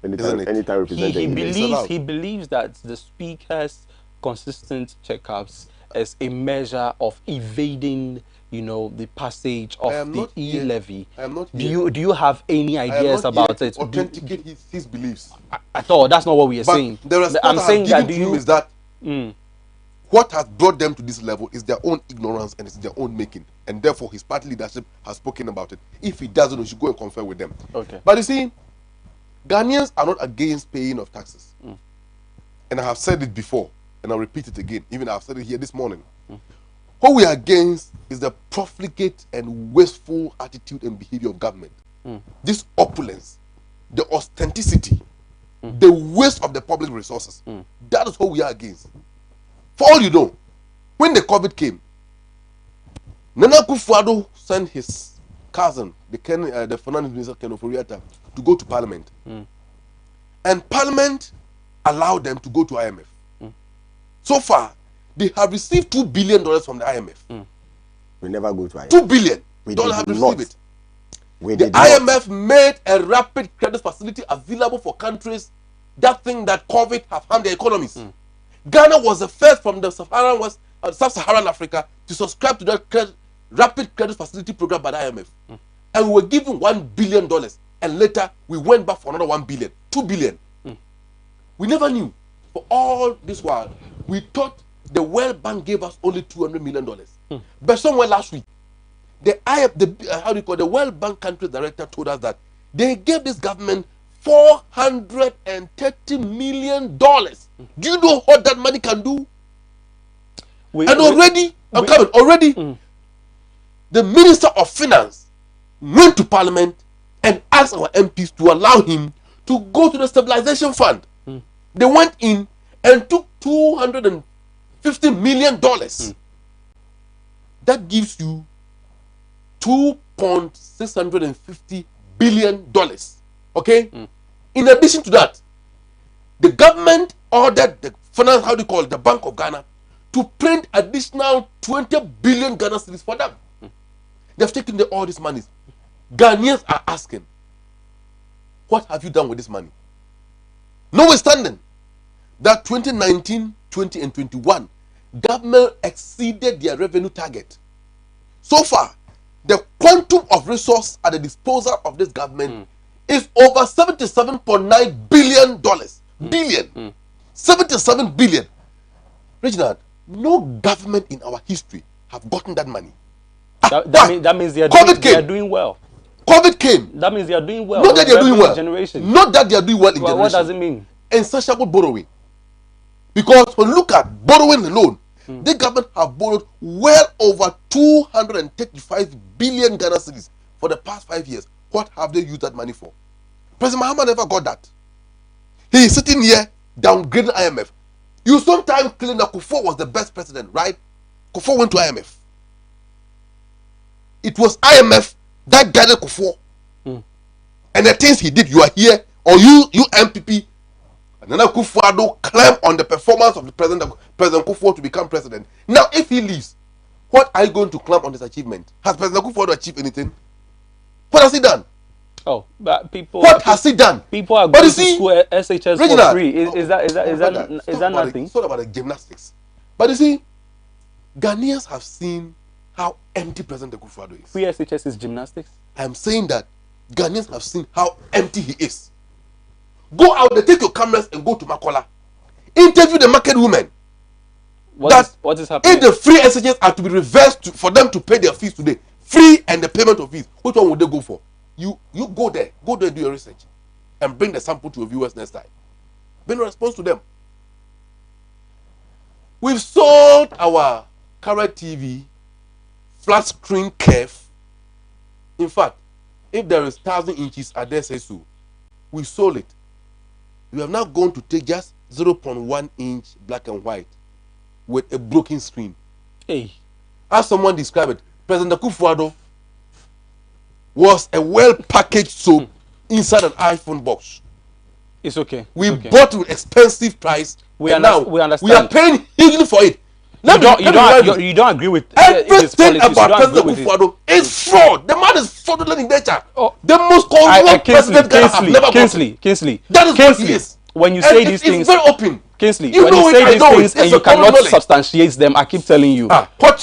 Isn't it? Anytime representing He him. believes that the speaker's consistent checkups is a measure of evading, the passage of the e-levy. I am not Do here. you have any I am ideas not about here it? to authenticate his beliefs. At all. That's not what we are But saying. the response I'm saying that to him is that what has brought them to this level is their own ignorance and it's their own making, and therefore his party leadership has spoken about it. If he doesn't, we should go and confer with them. Okay. But you see, Ghanaians are not against paying of taxes, and I have said it before, and I'll repeat it again. Even I've said it here this morning. What we are against is the profligate and wasteful attitude and behavior of government. This opulence, the authenticity, the waste of the public resources. That is what we are against. For all you know, when the COVID came, Nana Akufo-Addo sent his cousin, the finance minister Ken Ofori-Atta, to go to Parliament, and Parliament allowed them to go to IMF. So far, they have received $2 billion from the IMF. We never go to IMF. $2 billion. We Don't did have not. received it. We The did not. IMF made a rapid credit facility available for countries that think that COVID have harmed their economies. Ghana was the first from the Sub-Saharan Africa to subscribe to that rapid credit facility program by the IMF. And we were given $1 billion. And later, we went back for another $1 billion. $2 billion. We never knew. For all this while, we thought the World Bank gave us only $200 million. But somewhere last week, the World Bank country director told us that they gave this government $430 million. Do you know what that money can do? Already, the Minister of Finance went to Parliament and asked our MPs to allow him to go to the stabilization fund. They went in and took $250 million. That gives you $2.650 billion. Okay? In addition to that, the government ordered the finance, the Bank of Ghana, to print additional 20 billion Ghana cedis for them. They have taken all these monies. Ghanaians are asking, what have you done with this money? Notwithstanding that 2019, 20, and 21, government exceeded their revenue target. So far, the quantum of resource at the disposal of this government is over $77.9 billion. Billion. 77 billion. Reginald, no government in our history have gotten that money. That means they are doing well. COVID came. That means they are doing well. Not that they are doing well. Generation. Not that they are doing well in generation. What does it mean? Insatiable borrowing. Because when you look at borrowing alone, the government have borrowed well over 235 billion Ghana cedis for the past 5 years. What have they used that money for? President Mahama never got that. He is sitting here downgrading IMF. You sometimes claim that Kufuor was the best president, right? Kufuor went to IMF. It was IMF that guided Kufuor. And the things he did, you are here, or you MPP, and then Kufuor climb on the performance of the President Kufuor to become president. Now, if he leaves, what are you going to climb on his achievement? Has President Kufuor achieved anything? What has he done? Oh, but people. What has he done? People are going to school SHS for free. Is that nothing? It's not about the gymnastics. But you see, Ghanaians have seen how empty President Kufuor is. Free SHS is gymnastics. I'm saying that Ghanaians have seen how empty he is. Go out there, take your cameras and go to Makola. Interview the market women. What is happening? If the free SHS are to be reversed for them to pay their fees today, free and the payment of fees, which one would they go for? You go there and do your research and bring the sample to your viewers next time. Bring a response to them. We've sold our Carrot TV flat screen curve. In fact, if there is 1,000 inches, I dare say so, we sold it. We have now gone to take just 0.1 inch black and white with a broken screen. Hey. As someone described it, President Akufo-Addo was a well-packaged soap inside an iPhone box. It's okay. We okay. bought with expensive price. We understand. We are paying hugely for it. You don't agree with everything about President Akufo-Addo is fraud. The man is fraudulent in nature. Oh, the most corrupt president Ghana have never Kingsley. That is what he is. When you say these things, it's very open. Kingsley, when you say these things and you cannot substantiate them, I keep telling you. What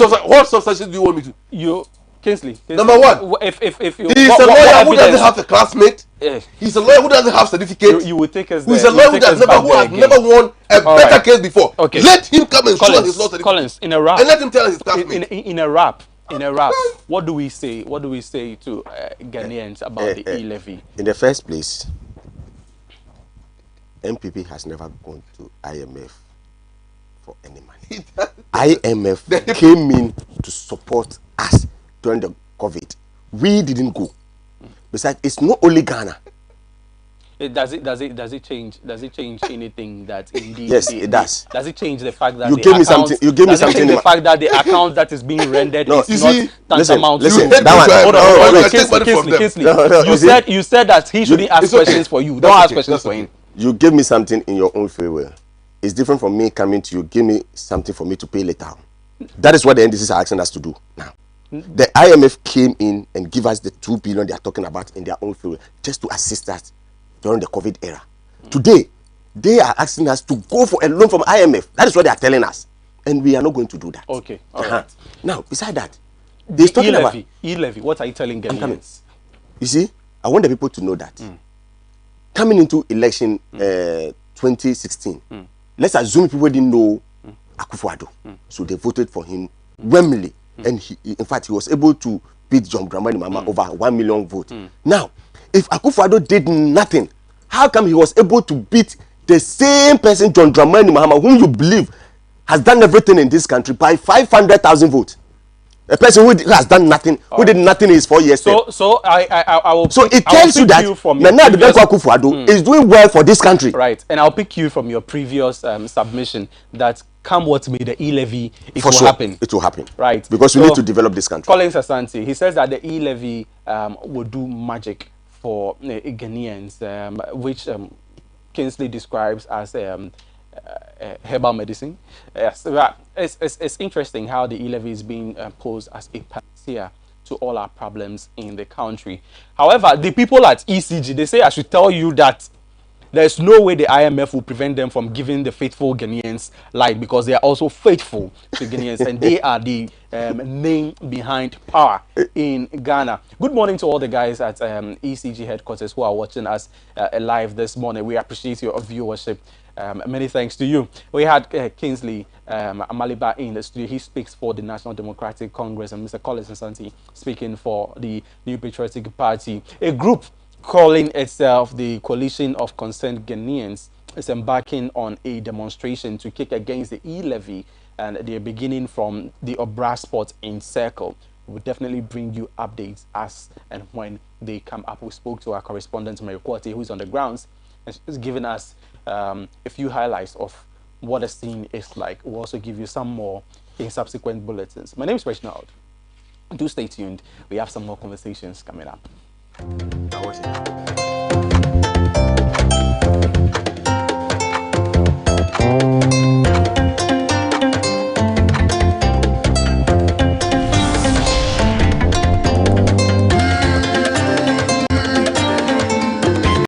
substantiation do you want me to? Kingsley. Number one, if you, he's a lawyer who doesn't have a classmate. He's a lawyer who doesn't have certificate. You will take us. He's a lawyer who has never won a better case before. Okay. Let him come and show us his law certificate. Collins, in a rap. And let him tell us his classmate. In a rap, what do we say? What do we say to Ghanaians about the e-levy? In the first place, MPP has never gone to IMF for any money. IMF came in to support us during the COVID. We didn't go. Besides, it's not only Ghana. Does it change anything that indeed? Yes, it does. Does it change the fact that you gave me something? You gave me something. The fact that the account that is being rendered is not tantamount. Listen. That one. Kingsley. You said that he shouldn't ask questions for you. Don't ask questions for him. You gave me something in your own free will. It's different from me coming to you. Give me something for me to pay later. That is what the NDCs are asking us to do now. The IMF came in and give us the 2 billion they are talking about in their own free will, just to assist us during the COVID era. Today, they are asking us to go for a loan from IMF. That is what they are telling us, and we are not going to do that. Okay. All right. Now, beside that, they're talking about e-levy. What are you telling Ghanaians? You see, I want the people to know that coming into election 2016, let's assume people didn't know Akufo-Addo, so they voted for him willingly, and in fact, he was able to beat John Dramani Mahama over 1 million votes. Now, if Akufo-Addo did nothing, how come he was able to beat the same person, John Dramani Mahama, whom you believe has done everything in this country, by 500,000 votes? A person who has done nothing, who did nothing in his 4 years. So I will. So it tells you that Nana Akufo-Addo is doing well for this country. Right, and I'll pick you from your previous submission that come what may, the e-levy, it will happen. It will happen. Right. Because we need to develop this country. Collins Asante, he says that the e-levy will do magic for Ghanaians, which Kingsley describes as herbal medicine. Yes, it's interesting how the e-levy is being posed as a panacea to all our problems in the country. However, the people at ECG, they say I should tell you that there's no way the IMF will prevent them from giving the faithful Ghanaians light, because they are also faithful to Ghanaians and they are the name behind power in Ghana. Good morning to all the guys at ECG headquarters who are watching us live this morning. We appreciate your viewership. Many thanks to you. We had Kingsley Amaliba in the studio. He speaks for the National Democratic Congress, and Mr. Collins Asante speaking for the New Patriotic Party. A group calling itself the Coalition of Concerned Ghanaians is embarking on a demonstration to kick against the e-levy, and they're beginning from the Obra Spot in Circle. We'll definitely bring you updates as and when they come up. We spoke to our correspondent, Mary Kwati, who's on the grounds, and she's given us a few highlights of what the scene is like. We'll also give you some more in subsequent bulletins. My name is Reginald. Do stay tuned. We have some more conversations coming up. How was it?